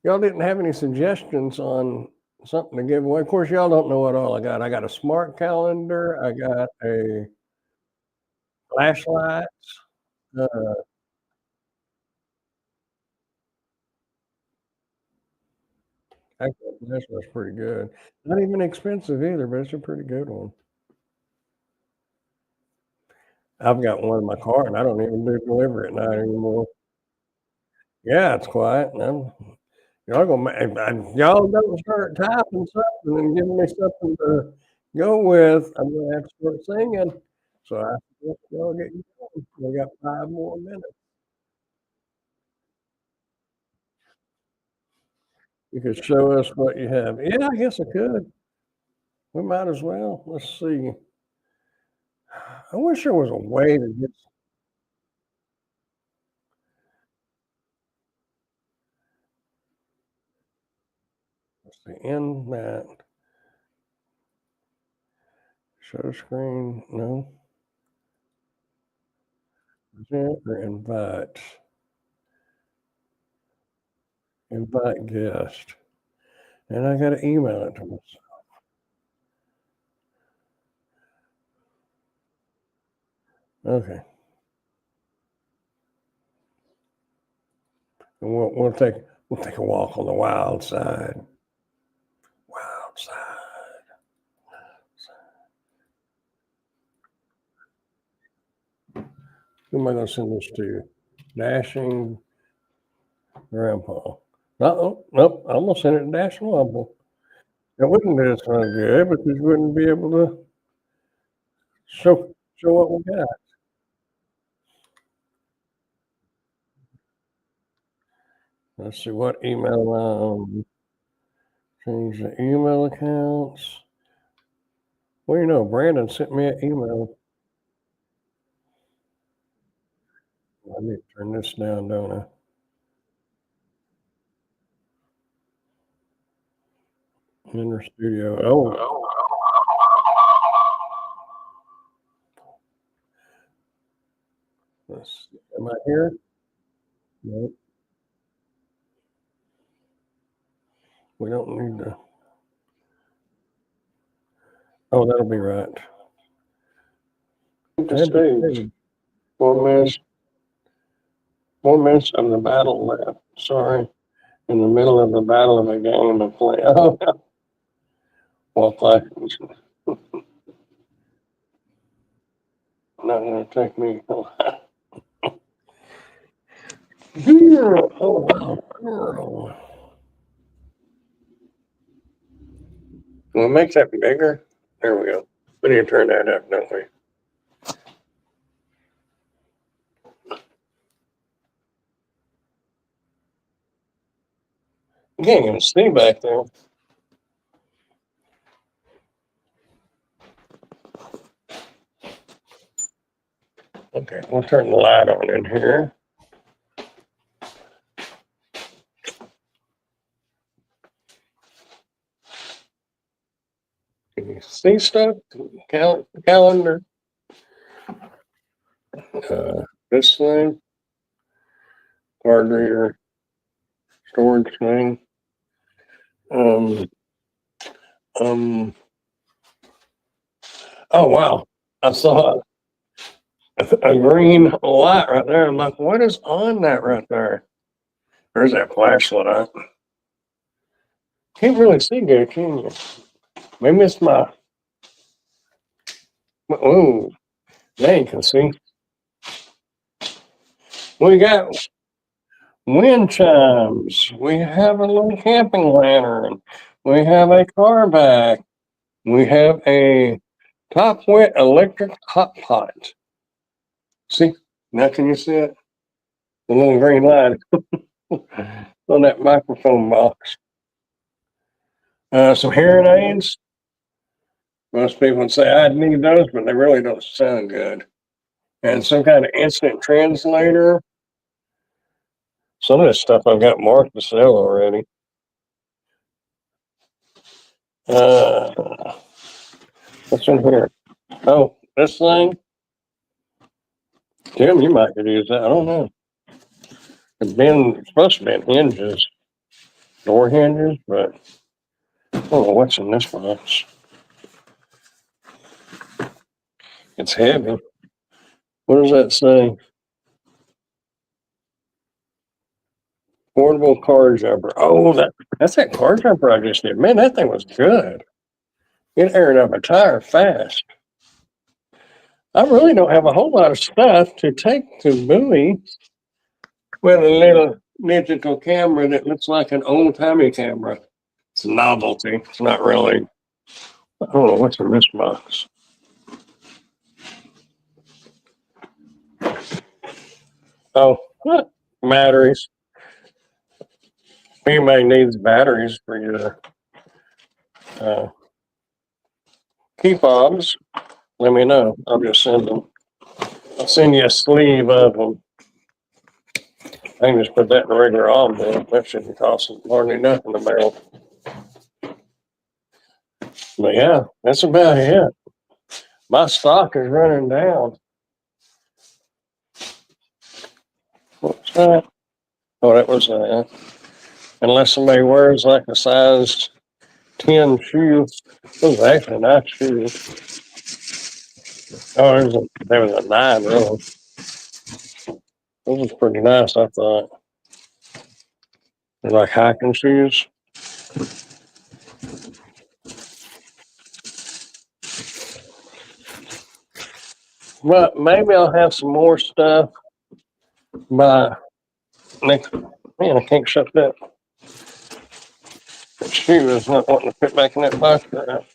y'all didn't have any suggestions on something to give away. Of course, y'all don't know what all I got. I got a smart calendar, I got a flashlight, uh, actually, this was pretty good. Not even expensive either, but it's a pretty good one. I've got one in my car, and I don't even do delivery at night anymore. Yeah, it's quiet, and y'all gonna if y'all don't start typing something and giving me something to go with, I'm gonna have to start singing. So I suggest y'all get going. We got 5 more minutes. You could show us what you have. Yeah, I guess I could. We might as well. Let's see. I wish there was a way to get in that show screen. No. Present or invite. Invite guest. And I got to email it to myself. Okay. And we'll take a walk on the wild side. Wild side. Who am I going to send this to? Dashing Grandpa. Uh-oh. Nope. I'm going to send it to Dashing Wumble. It wouldn't do so good because you wouldn't be able to show what we got. Let's see what email. Change the email accounts. Well, you know, Brandon sent me an email. I need to turn this down, don't I? Inner studio. Oh, let's see. Am I here? Nope. We don't need to. Oh, that'll be right. The stage. 4 minutes. 4 minutes of the battle left. Sorry. In the middle of the battle of a game of play. Oh, well, play. Not going to take me. Oh, wow. Well, make that bigger. There we go. We need to turn that up, don't we? You can't even see back there. Okay, we'll turn the light on in here. Can you see stuff? Calendar. This thing. Card reader. Storage thing. Oh wow. I saw a green light right there. I'm like, what is on that right there? There's that flashlight. Can't really see good, can you? Maybe it's my. Oh, now you can see. We got wind chimes. We have a little camping lantern. We have a car back. We have a top wet electric hot pot. See? Now can you see it? The little green line on that microphone box. Some hearing aids. Most people would say I'd need those, but they really don't sound good. And some kind of instant translator. Some of this stuff I've got marked to sell already. What's in here? Oh, this thing. Tim, you might could use that. I don't know. It's supposed to be hinges, door hinges, but I don't know what's in this box. It's heavy. What does that say? Portable car jumper. Oh, that's that car jumper I just did. Man, that thing was good. It aired up a tire fast. I really don't have a whole lot of stuff to take to Bowie with a little digital camera that looks like an old-timey camera. It's a novelty. It's not really. I don't know what's in this box. Oh, what? Batteries. You may need batteries for you to key fobs, let me know. I'll just send them. I'll send you a sleeve of them. I can just put that in a regular envelope. That shouldn't cost hardly nothing to mail. But yeah, that's about it. My stock is running down. What's that? Oh, that was unless somebody wears like a size 10 shoe. Those are actually nice shoes. Oh, there was a 9 really. Those was pretty nice, I thought. They're like hiking shoes. But maybe I'll have some more stuff by next. Man, I can't shut that. That shoe is not wanting to fit back in that box right.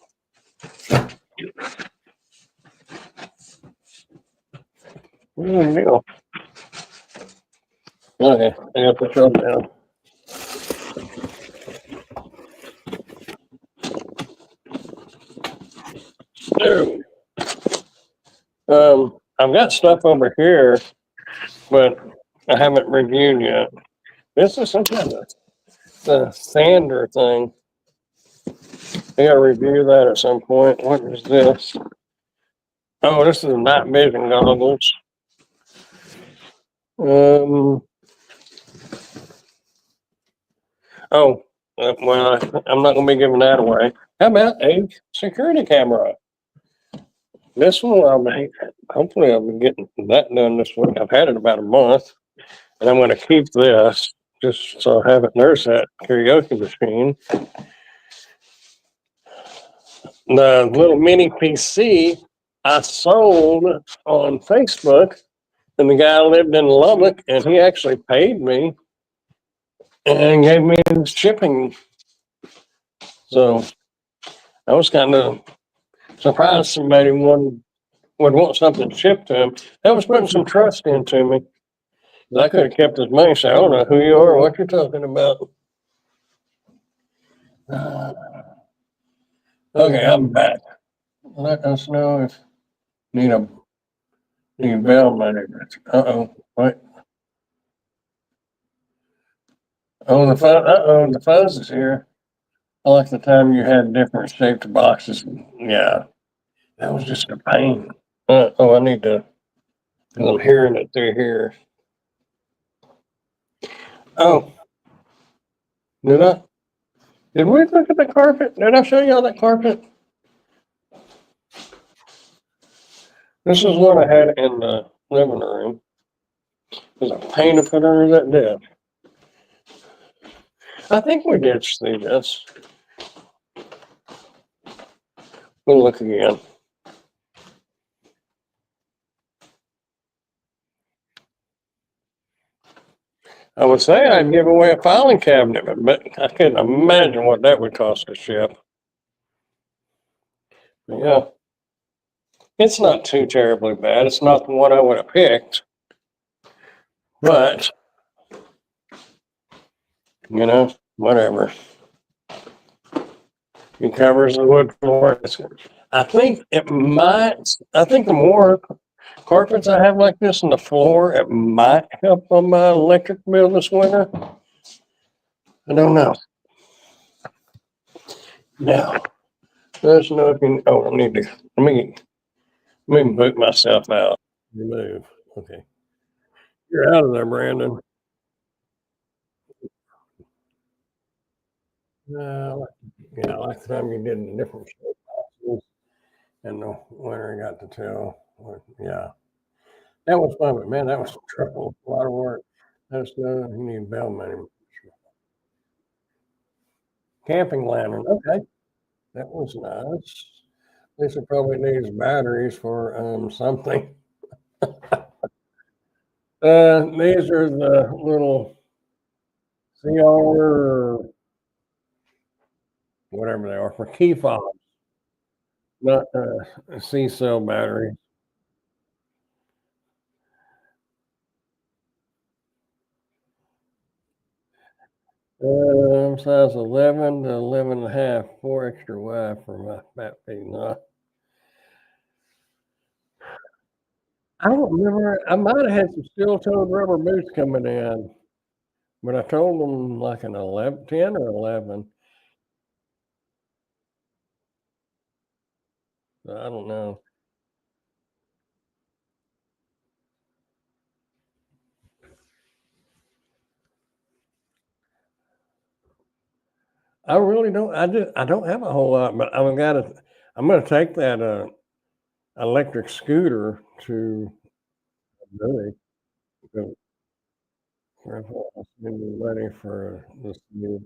What's the deal? Okay, I got the shut down. There. I've got stuff over here, but I haven't reviewed yet. This is some kind of the sander thing. I gotta review that at some point. What is this? Oh, this is night vision goggles. Um. Oh, well, I'm not gonna be giving that away. How about a security camera? This one, hopefully I'll be getting that done this week. I've had it about a month, and I'm going to keep this just so I have it. There's that karaoke machine. The little mini PC I sold on Facebook, and the guy lived in Lubbock, and he actually paid me and gave me shipping. So I was kind of surprised somebody would want something shipped to him. That was putting some trust into me. I could have kept his money, so I don't know who you are or what you're talking about. Okay, I'm back. Let us know if need a need bell management. Uh-oh. What? Oh, the fuzz. Uh-oh, the fuzz is here. I like the time you had different shaped boxes. Yeah, that was just a pain. Oh, I need to. I'm hearing it through here. Oh, did I? Did we look at the carpet? Did I show you all that carpet? This is what I had in the living room. There's a pain to put under that desk. I think we did see this. We'll look again. I would say I'd give away a filing cabinet, but I couldn't imagine what that would cost to ship. But yeah, it's not too terribly bad. It's not the one I would have picked, but whatever. It covers the wood floor. I think it might. I think the more carpets I have like this on the floor, it might help on my electric bill this winter. I don't know. Now, there's no. Oh, I need to. Let me boot myself out. Remove. Okay. You're out of there, Brandon. Yeah, like the time you did the different shows and the winter I got to tell. Yeah, that was fun, but man, that was trouble. A lot of work. That's you need bell money. Camping lantern. Okay, that was nice. This will probably needs batteries for something. These are the little CR or whatever they are for key fobs, not C cell battery. Size 11 to 11 and a half, 4 extra wide for my fat feet. I don't remember. I might have had some steel-toed rubber boots coming in, but I told them like an 11, 10 or 11. So I don't know. I really don't. I don't have a whole lot, but I'm gonna take that electric scooter to Billy. Because Grandpa's getting ready for this new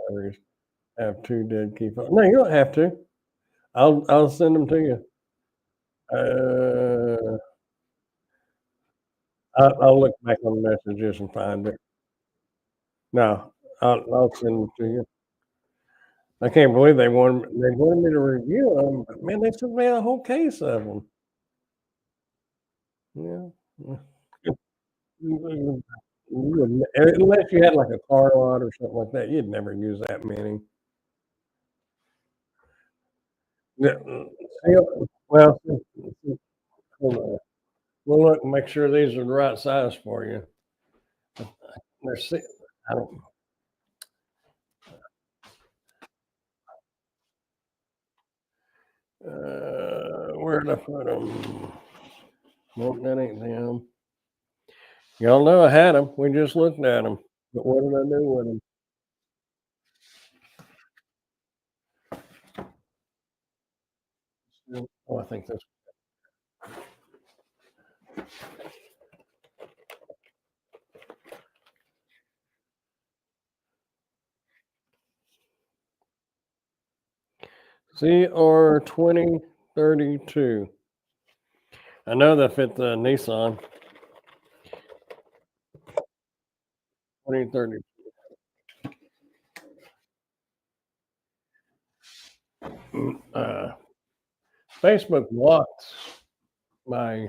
batteries. Have two dead key fob. No, you don't have to. I'll send them to you. Uh, I'll look back on the messages and find it. No, I'll send them to you. I can't believe they wanted me to review them, but man, they sent me a whole case of them. Yeah. You wouldn't unless you had like a car lot or something like that, you'd never use that many. Yeah, see, well, hold on. We'll look and make sure these are the right size for you. Let's see. I don't where did I put them? Nope, that ain't them. Y'all know I had them. We just looked at them. But what did I do with them? Oh, I think that's CR2032. I know that fit the Nissan 2030. Uh, Facebook blocked my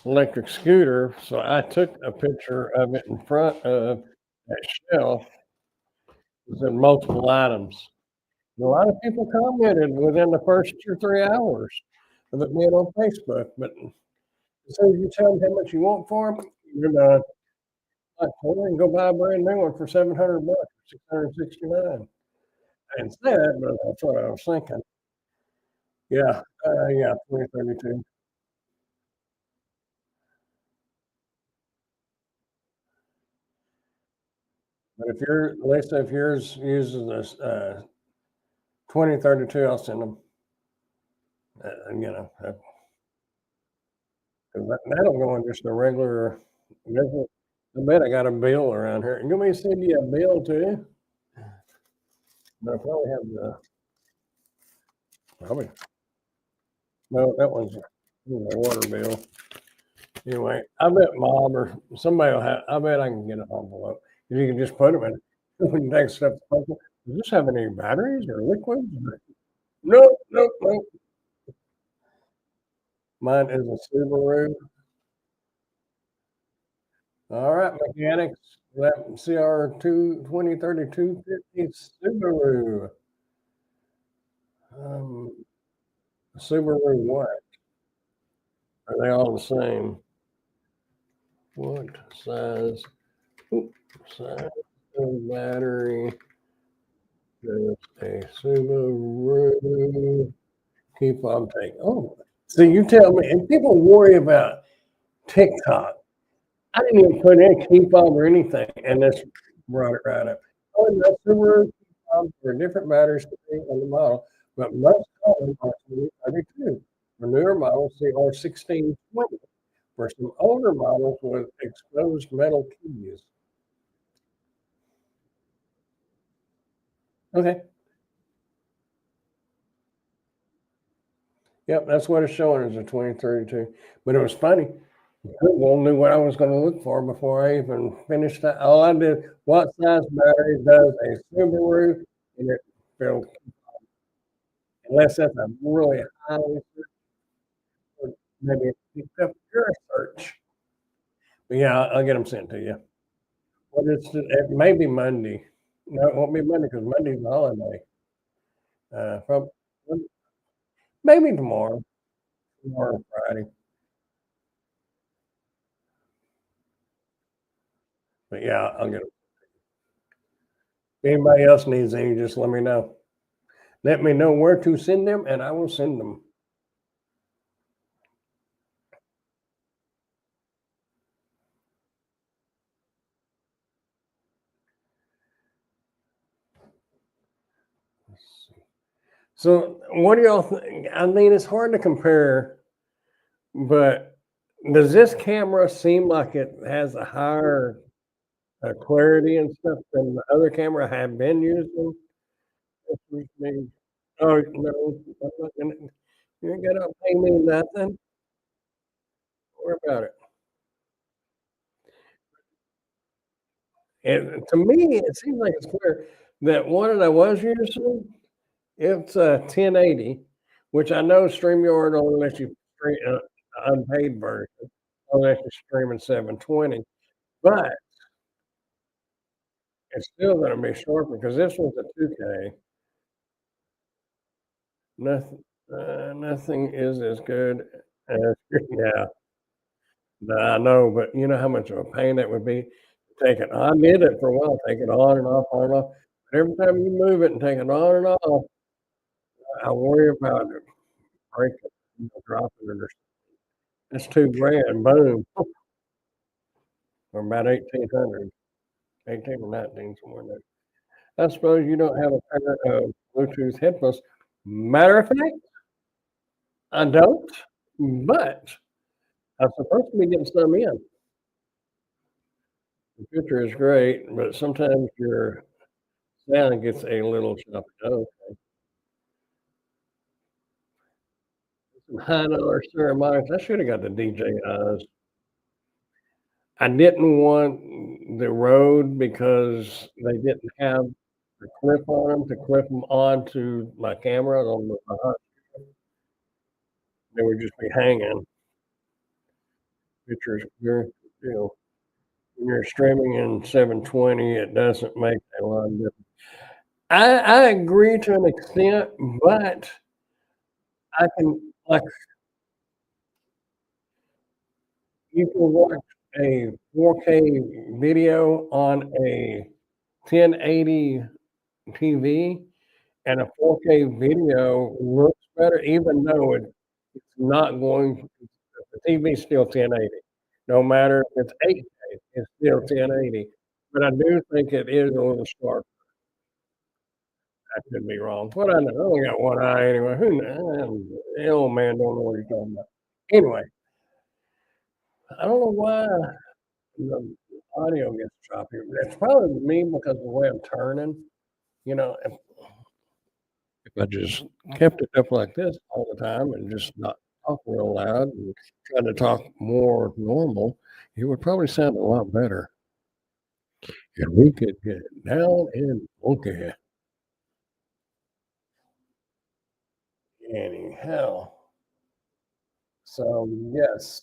electric scooter, so I took a picture of it in front of that shelf. It said multiple items. A lot of people commented within the first 2 or 3 hours of it being on Facebook, but as soon as you tell them how much you want for them, you're done. Like, well, then go buy a brand new one for 700 bucks, 669. I didn't say that, but that's what I was thinking. Yeah, 2032. But if Lisa, if yours uses this 2032, I'll send them. You know, 'cause that'll go in just a regular. I bet I got a bill around here. You want me to send you a bill too? But I probably have the probably no, that one's a water bill. Anyway, I bet mom or somebody will have. I bet I can get an envelope. You can just put them in when you take stuff to post it. Does this have any batteries or liquids? Nope, nope, nope. Mine is a Subaru. All right, mechanics. That CR2 2032 50 Subaru. Um, Subaru what? Are they all the same? What size? Oop, size of battery does a Subaru keep on take? Oh, so you tell me, and people worry about TikTok. I didn't even put in key fob or anything, and this brought it right up. Oh, no, Subaru key fobs for different batteries depending on the model, but most common are 2032. For newer models, they are 1620. For some older models with exposed metal keys. Okay. Yep, that's what it's showing as a 2032. But it was funny. Google knew what I was going to look for before I even finished that. All I did, what size battery does a Subaru? And it filled, unless that's a really highly searched, maybe it picked up your search. But yeah, I'll get them sent to you. But it may be Monday. No, it won't be Monday because Monday's a holiday. From maybe tomorrow or Friday. But yeah, I'll get 'em. If anybody else needs any, just let me know. Let me know where to send them, and I will send them. Let's see. So, what do y'all think? I mean, it's hard to compare, but does this camera seem like it has a higher clarity and stuff than the other camera I have been using? This was me. Oh, no, I'm not gonna, you ain't gotta pay me nothing. Don't worry about it. And to me, it seems like it's clear that one that I was using, it's a 1080, which I know StreamYard only lets you stream unpaid version, only lets you stream in 720, but it's still gonna be sharper because this one's a 2K. Nothing, nothing is as good as yeah. No, I know, but you know how much of a pain that would be to take it. I did it for a while, take it on and off. But every time you move it and take it on and off, I worry about it breaking, dropping it or that's 2 grand, boom, or about 1,800, 18 or 19, somewhere in there. I suppose you don't have a pair of Bluetooth headphones. Matter of fact, I don't, but I'm supposed to be getting some in. The picture is great, but sometimes your sound gets a little choppy. Oh, some high-dollar ceramics. I should have got the DJI eyes. I didn't want the Rode because they didn't have the clip on them to clip them onto my camera on the behind. They would just be hanging. Pictures clear, you know, when you're streaming in 720, it doesn't make a lot of difference. I agree to an extent, but I can like, you can watch a 4K video on a 1080 TV, and a 4K video looks better even though it's not going the TV's still 1080. No matter if it's 8K, it's still 1080. But I do think it is a little sharp. I could be wrong. What I know, I only got one eye anyway. Who knows? The old man don't know what he's talking about. Anyway, I don't know why the audio gets choppy. It's probably me because of the way I'm turning. You know, if I just kept it up like this all the time and just not talk real loud and try to talk more normal, it would probably sound a lot better. And we could get down and okay. Anyhow, so yes,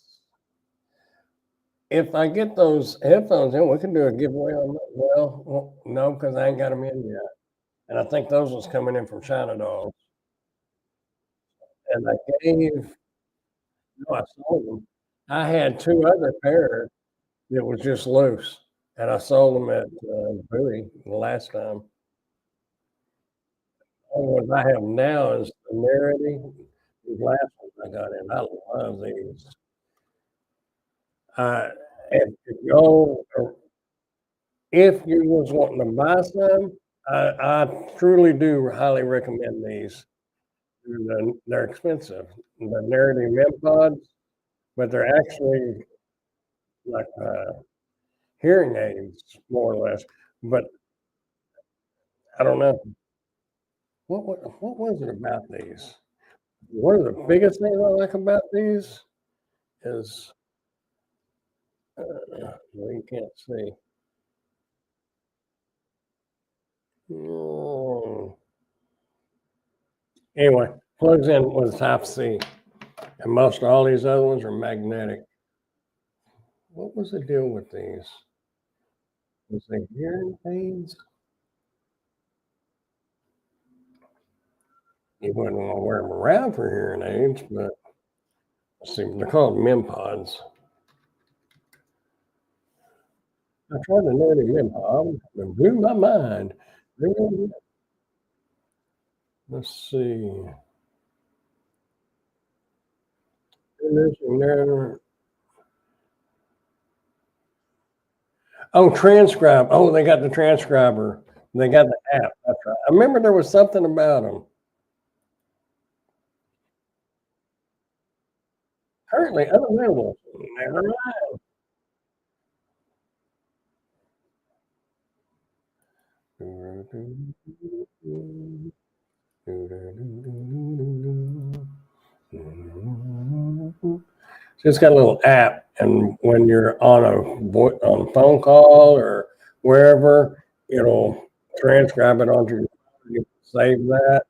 if I get those headphones in, we can do a giveaway on that. Well, no, because I ain't got them in yet. And I think those was coming in from China Dolls. And I gave, no, I sold them. I had two other pairs that was just loose. And I sold them at Bowie the last time. The only ones I have now is the Merity. These last ones I got in. I love these. If y'all if you was wanting to buy some, I truly do highly recommend these. They're expensive. The Merity Mem Pods, but they're actually like hearing aids, more or less. But I don't know what was it about these. One of the biggest things I like about these is well, you can't see. Mm. Anyway, plugs in with Type C, and most all these other ones are magnetic. What was the deal with these? Was they hearing aids? You wouldn't want to wear them around for hearing aids, but see, they're called Mem Pods. I tried to learn him in Bob. It blew my mind. Let's see. Oh, transcribe. Oh, they got the transcriber. They got the app. That's right. I remember there was something about them. Currently unavailable. Never mind. So it's got a little app, and when you're on a phone call or wherever, it'll transcribe it onto your phone. You can save that.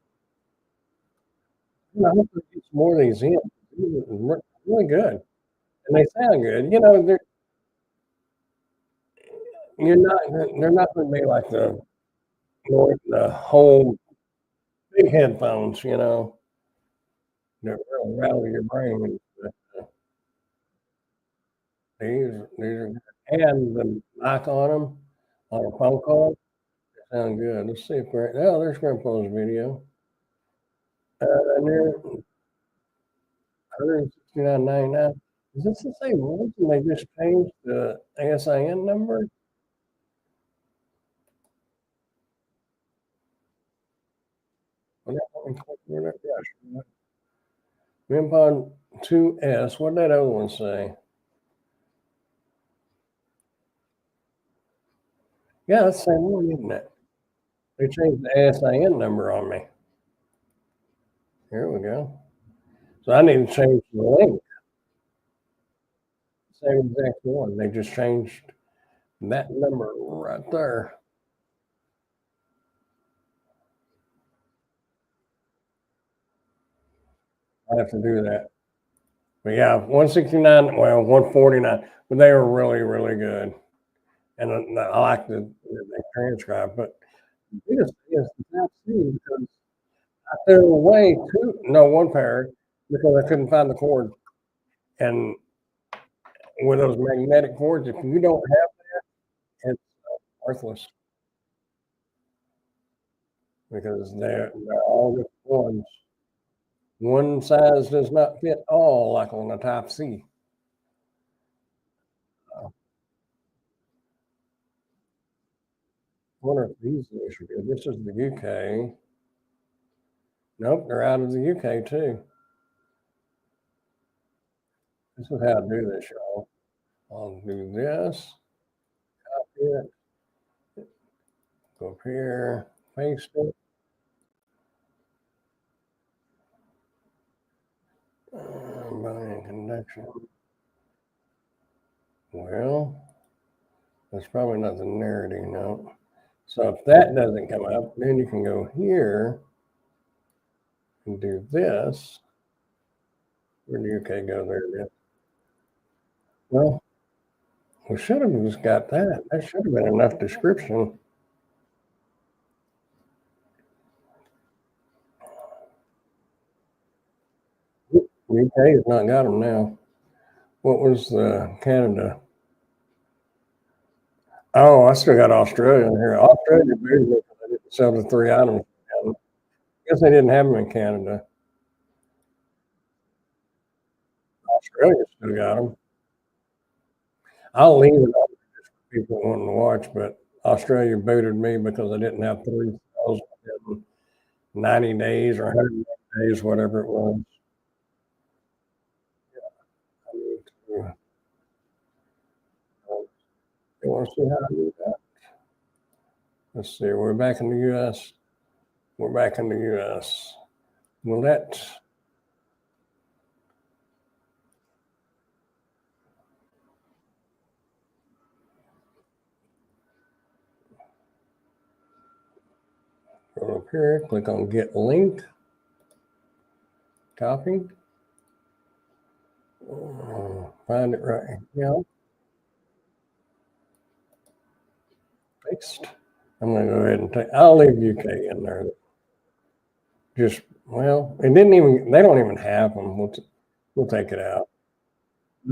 I hope they get some more of these in. These are really good, and they sound good. You're not. They're not going to be like the whole big headphones. That really rattle your brain. These are good. And the mic on them on a phone call sound good. Let's see if there's Grandpa's video. And they're 169.99. Is this the same one? And they just changed the ASIN number? Grandpa 2S. What did that other one say? Yeah, that's the same one, isn't it? They changed the ASIN number on me. Here we go. So I need to change the link. Same exact one. They just changed that number right there. I have to do that. But yeah, 169, well, 149, but they were really, really good. And I like the transcribe, but the biggest thing is the Type C because I threw away one pair because I couldn't find the cord. And with those magnetic cords, if you don't have it, it's worthless because they're all different ones. One size does not fit all, like on the Type C. I wonder if these are good. This is the UK. Nope, they're out of the UK too. This is how I do this, y'all. I'll do this, copy it, go up here, paste it. Binding connection. Well, that's probably not the narrative note. So if that doesn't come up, then you can go here and do this. Where do UK go there? Then? Well, we should have just got that. That should have been enough description. UK has not got them now. What was Canada? Oh, I still got Australia in here. Australia, they didn't sell the 3 items. I guess they didn't have them in Canada. Australia still got them. I'll leave it up for people wanting to watch, but Australia booted me because I didn't have 3 sales within 90 days or 100 days, whatever it was. I need to, you want to see how I do that? Let's see. We're back in the U.S. We're back in the U.S. Will that? Go up here, click on Get Link, copy, find it right here, paste. I'm going to go ahead and I'll leave UK in there. They don't even have them. We'll take it out.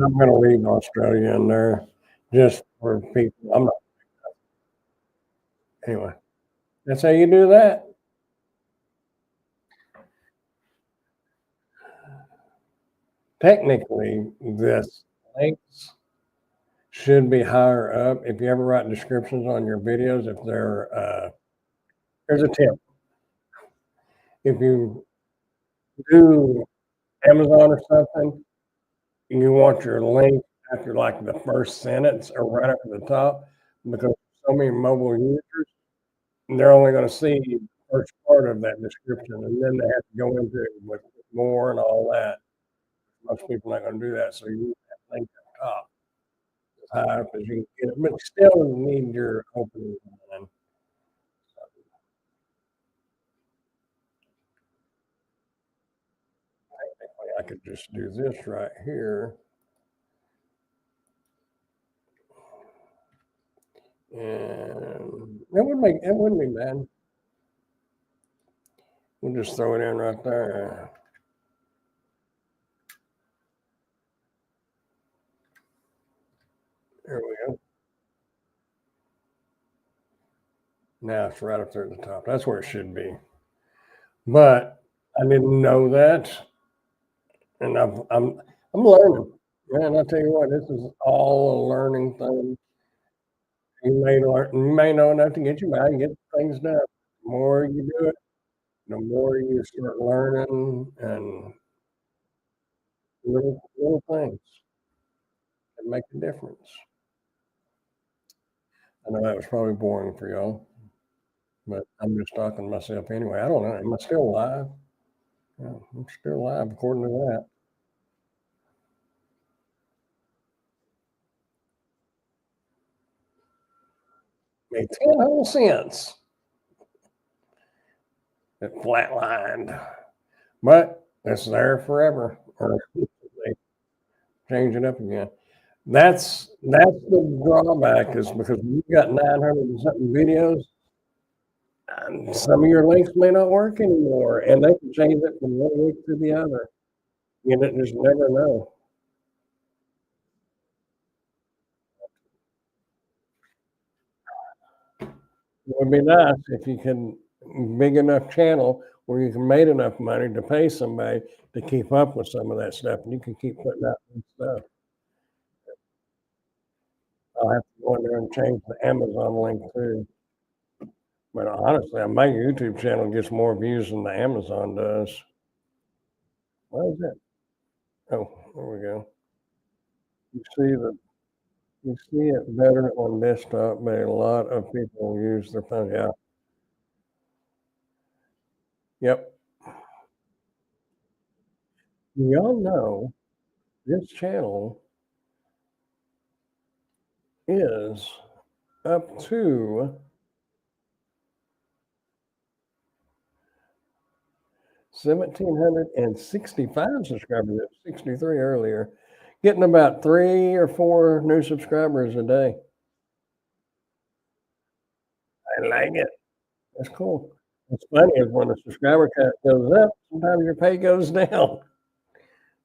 I'm going to leave Australia in there just for people. I'm not anyway. That's how you do that. Technically, this links should be higher up. If you ever write descriptions on your videos, if they're here's a tip. If you do Amazon or something, and you want your link after like the first sentence or right up at the top, because so many mobile users, they're only going to see the first part of that description, and then they have to go into it with more and all that. Most people are not going to do that, so you need that link up top as high up as you can get it, but you still need your opening line. I could just do this right here, and it wouldn't be bad. We'll just throw it in right there. There we go. Now it's right up there at the top. That's where it should be. But I didn't know that, and I'm learning. Man, I tell you what, this is all a learning thing. You may know enough to get you by and get things done. The more you do it, the more you start learning and little things that make a difference. I know that was probably boring for y'all, but I'm just talking to myself anyway. I don't know. Am I still live? Yeah, I'm still live according to that. Made 10 whole cents. It flatlined, but it's there forever, or they change it up again. That's the drawback is because you've got 900 and something videos, and some of your links may not work anymore, and they can change it from one week to the other. You just never know. It would be nice if you can big enough channel where you can make enough money to pay somebody to keep up with some of that stuff, and you can keep putting out new stuff. I'll have to go in there and change the Amazon link too. But honestly, my YouTube channel gets more views than the Amazon does. Why is that? Oh, there we go. You see the you see it better on desktop, but a lot of people use their phone. Yeah. Yep. Y'all know this channel is up to 1,765 subscribers. It was 63 earlier. Getting about 3 or 4 new subscribers a day. I like it. That's cool. What's funny is when the subscriber count goes up, sometimes your pay goes down.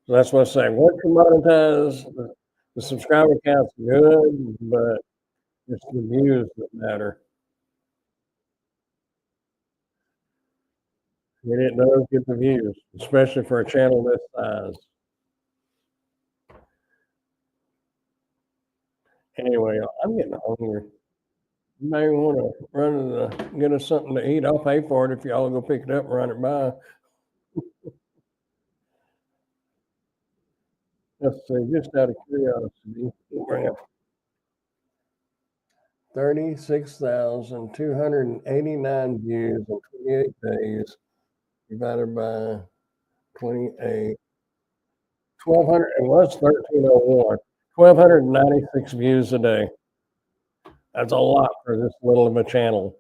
So that's what I'm saying. Once you monetize, the subscriber count's good, but it's the views that matter. And it does get the views, especially for a channel this size. Anyway, I'm getting hungry. You may want to run get us something to eat. I'll pay for it if y'all go pick it up and run it by. Let's see, just out of curiosity, we'll bring up 36,289 views in 28 days divided by 28. 1,200, it was 1,301. 1,296 views a day. That's a lot for this little of a channel.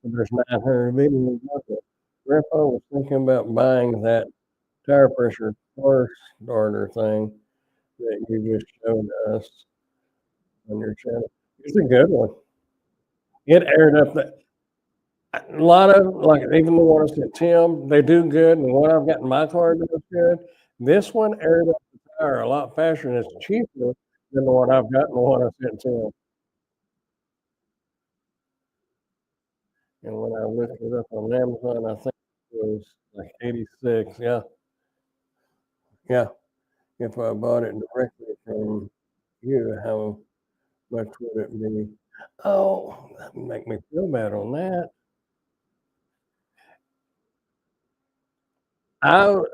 There's 900 videos of it. Grandpa was thinking about buying that tire pressure car starter thing that you just showed us on your channel. It's a good one. It aired up that a lot of like even the ones that Tim they do good, and the one I've got in my car does good. This one aired up the tire a lot faster and it's cheaper, than the one I've got and the one I sent to him. And when I looked it up on Amazon, I think it was like 86. Yeah, yeah. If I bought it directly from you, how much would it be? Oh, that would make me feel bad on that.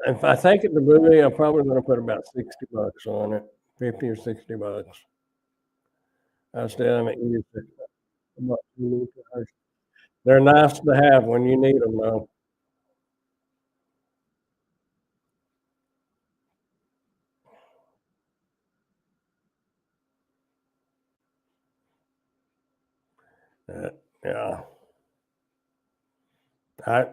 If I take it to Bowie, I'm probably gonna put about $60 on it, 50 or $60. I still haven't used it. I'm not too cars. They're nice to have when you need them, though. Uh, yeah. I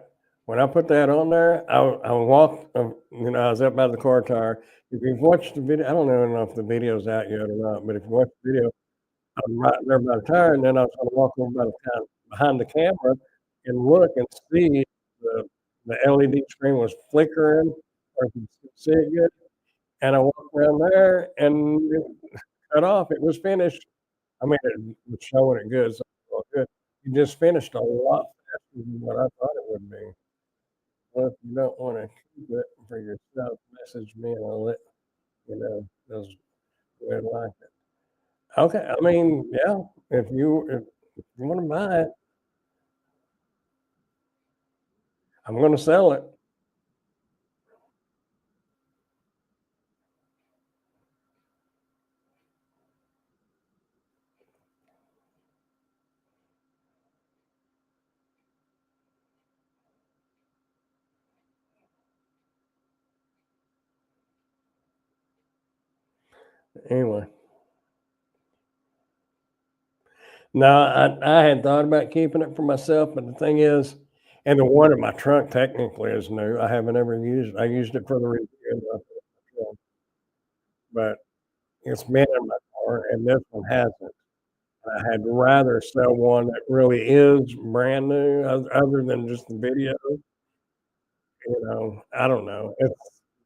when I put that on there, I walked, I was up by the car tire. If you've watched the video, I don't even know if the video's out yet or not, but if you watch the video, I was right there by the tire, and then I was gonna walk over by the kind behind the camera and look and see the the LED screen was flickering or if you could see it good, and I walked around there and it cut off. It was finished. I mean, it was showing it good, so all good. It just finished a lot faster than what I thought it would be. Well, if you don't wanna keep it for yourself, message me and I'll let you know, 'cause we'd like it. Okay, I mean, yeah, if you wanna buy it, I'm gonna sell it. Anyway. No, I had thought about keeping it for myself, but the thing is and the one in my trunk technically is new. I haven't ever used it. I used it for the review, but it's been in my car and this one hasn't. I had rather sell one that really is brand new other than just the video, I don't know. It's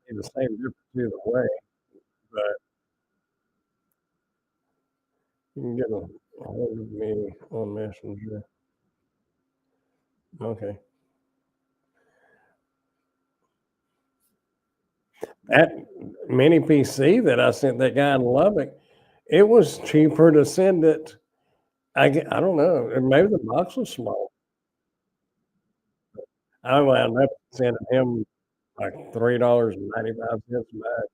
be the same difference either way, but you can get a hold of me on Messenger. Okay. That mini PC that I sent that guy in Lubbock, it was cheaper to send it. I don't know, maybe the box was small. I wound up sending him like $3.95 back.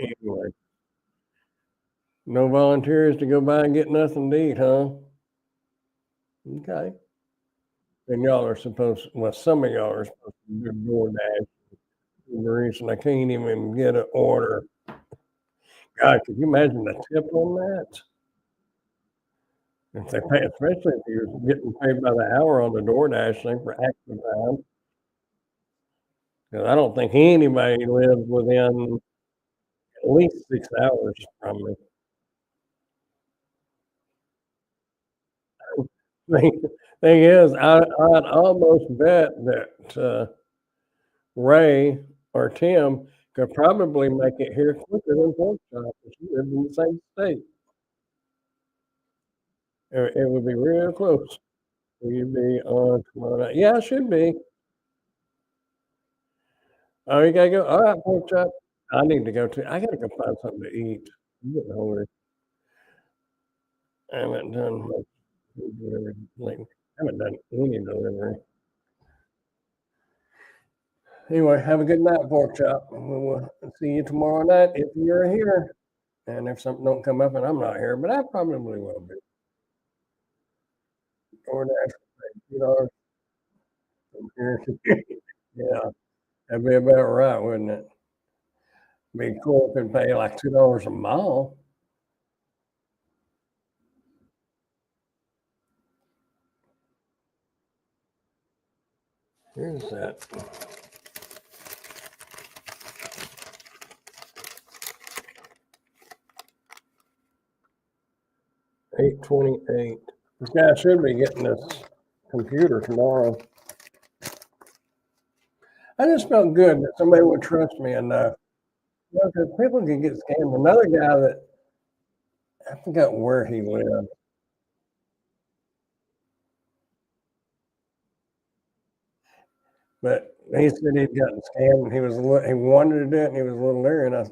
Anyway, no volunteers to go by and get nothing to eat, huh? Okay. And y'all are supposed well, some of y'all are supposed to do DoorDash. The reason I can't even get an order. God, could you imagine the tip on that? If they pay especially if you're getting paid by the hour on the DoorDash thing for active time, 'cause I don't think anybody lives within at least 6 hours from me. Thing thing is, I'd almost bet that, Ray or Tim could probably make it here quicker than Porkchop if you lived in the same state. It would be real close. You'd be on tomorrow night. Yeah, it should be. Oh, you gotta go alright, Porkchop. I need to go too. I gotta go find something to eat. I'm getting hungry. I haven't done much food delivery lately. I haven't done any delivery. Anyway, have a good night, Porkchop, and we will see you tomorrow night if you're here, and if something don't come up and I'm not here, but I probably will be. DoorDash $2 from here. Yeah, that'd be about right, wouldn't it? Be cool if it pay like $2 a mile. Here's that. 828. This guy should be getting this computer tomorrow. I just felt good that somebody would trust me enough, you know, 'cause people can get scammed. Another guy that I forgot where he lived, but he said he'd gotten scammed and he wanted to do it and he was a little leery, and I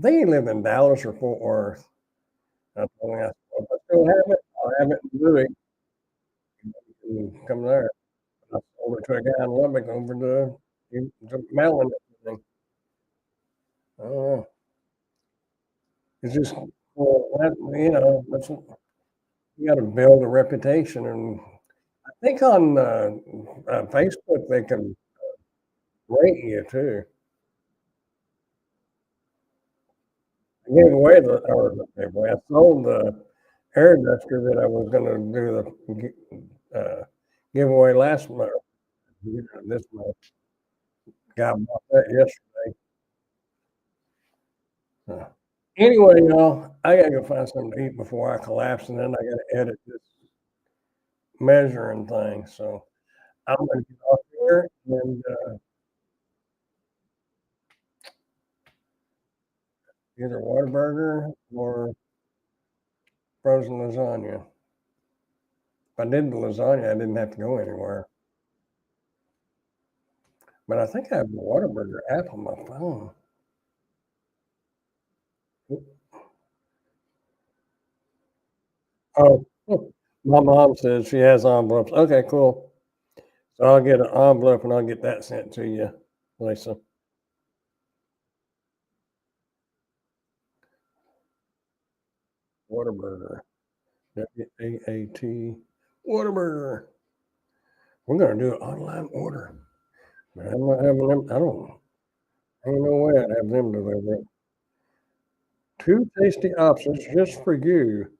think he lived in Dallas or Fort Worth. I told him, I said, "Well, if I still have it, I'll have it in Bowie and come there." I sold it to a guy in Lubbock over the Maryland thing. I don't know. It's just, well, that, you know, that's you gotta build a reputation, and I think on, Facebook, they can rate you too. I gave away the or not gave away, I sold the air duster that I was gonna do the giveaway last month, this month. Guy bought that yesterday. Uh, anyway, y'all, I gotta go find something to eat before I collapse, and then I gotta edit this measuring thing, so I'm gonna get off here and, either Whataburger or frozen lasagna. If I did the lasagna, I didn't have to go anywhere, but I think I have the Whataburger app on my phone. Oh, my mom says she has envelopes. Okay, cool. So I'll get an envelope and I'll get that sent to you, Lisa. Whataburger. WAAT. Whataburger. We're gonna do an online order, but I'm not having them. I don't. Ain't no way I'd have them deliver it. Two tasty options just for you.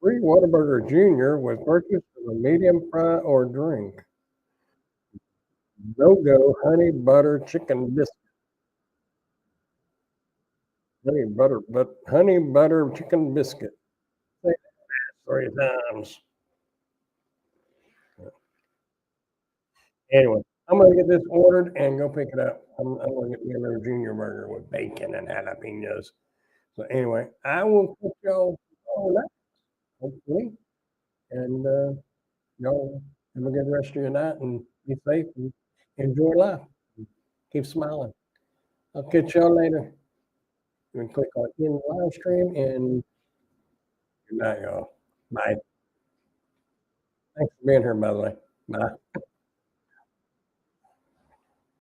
Free Whataburger Junior with purchase of a medium fry or drink. No go honey butter chicken biscuit. Honey butter chicken biscuit. Say that 3 times. Anyway, I'm gonna get this ordered and go pick it up. I'm gonna get me another junior burger with bacon and jalapenos. So anyway, I will catch y'all all night, hopefully, and, y'all have a good rest of your night and be safe and enjoy life. Keep smiling. I'll catch y'all later. You can click on end live stream and good night, y'all. Bye. Thanks for being here, by the way. Bye.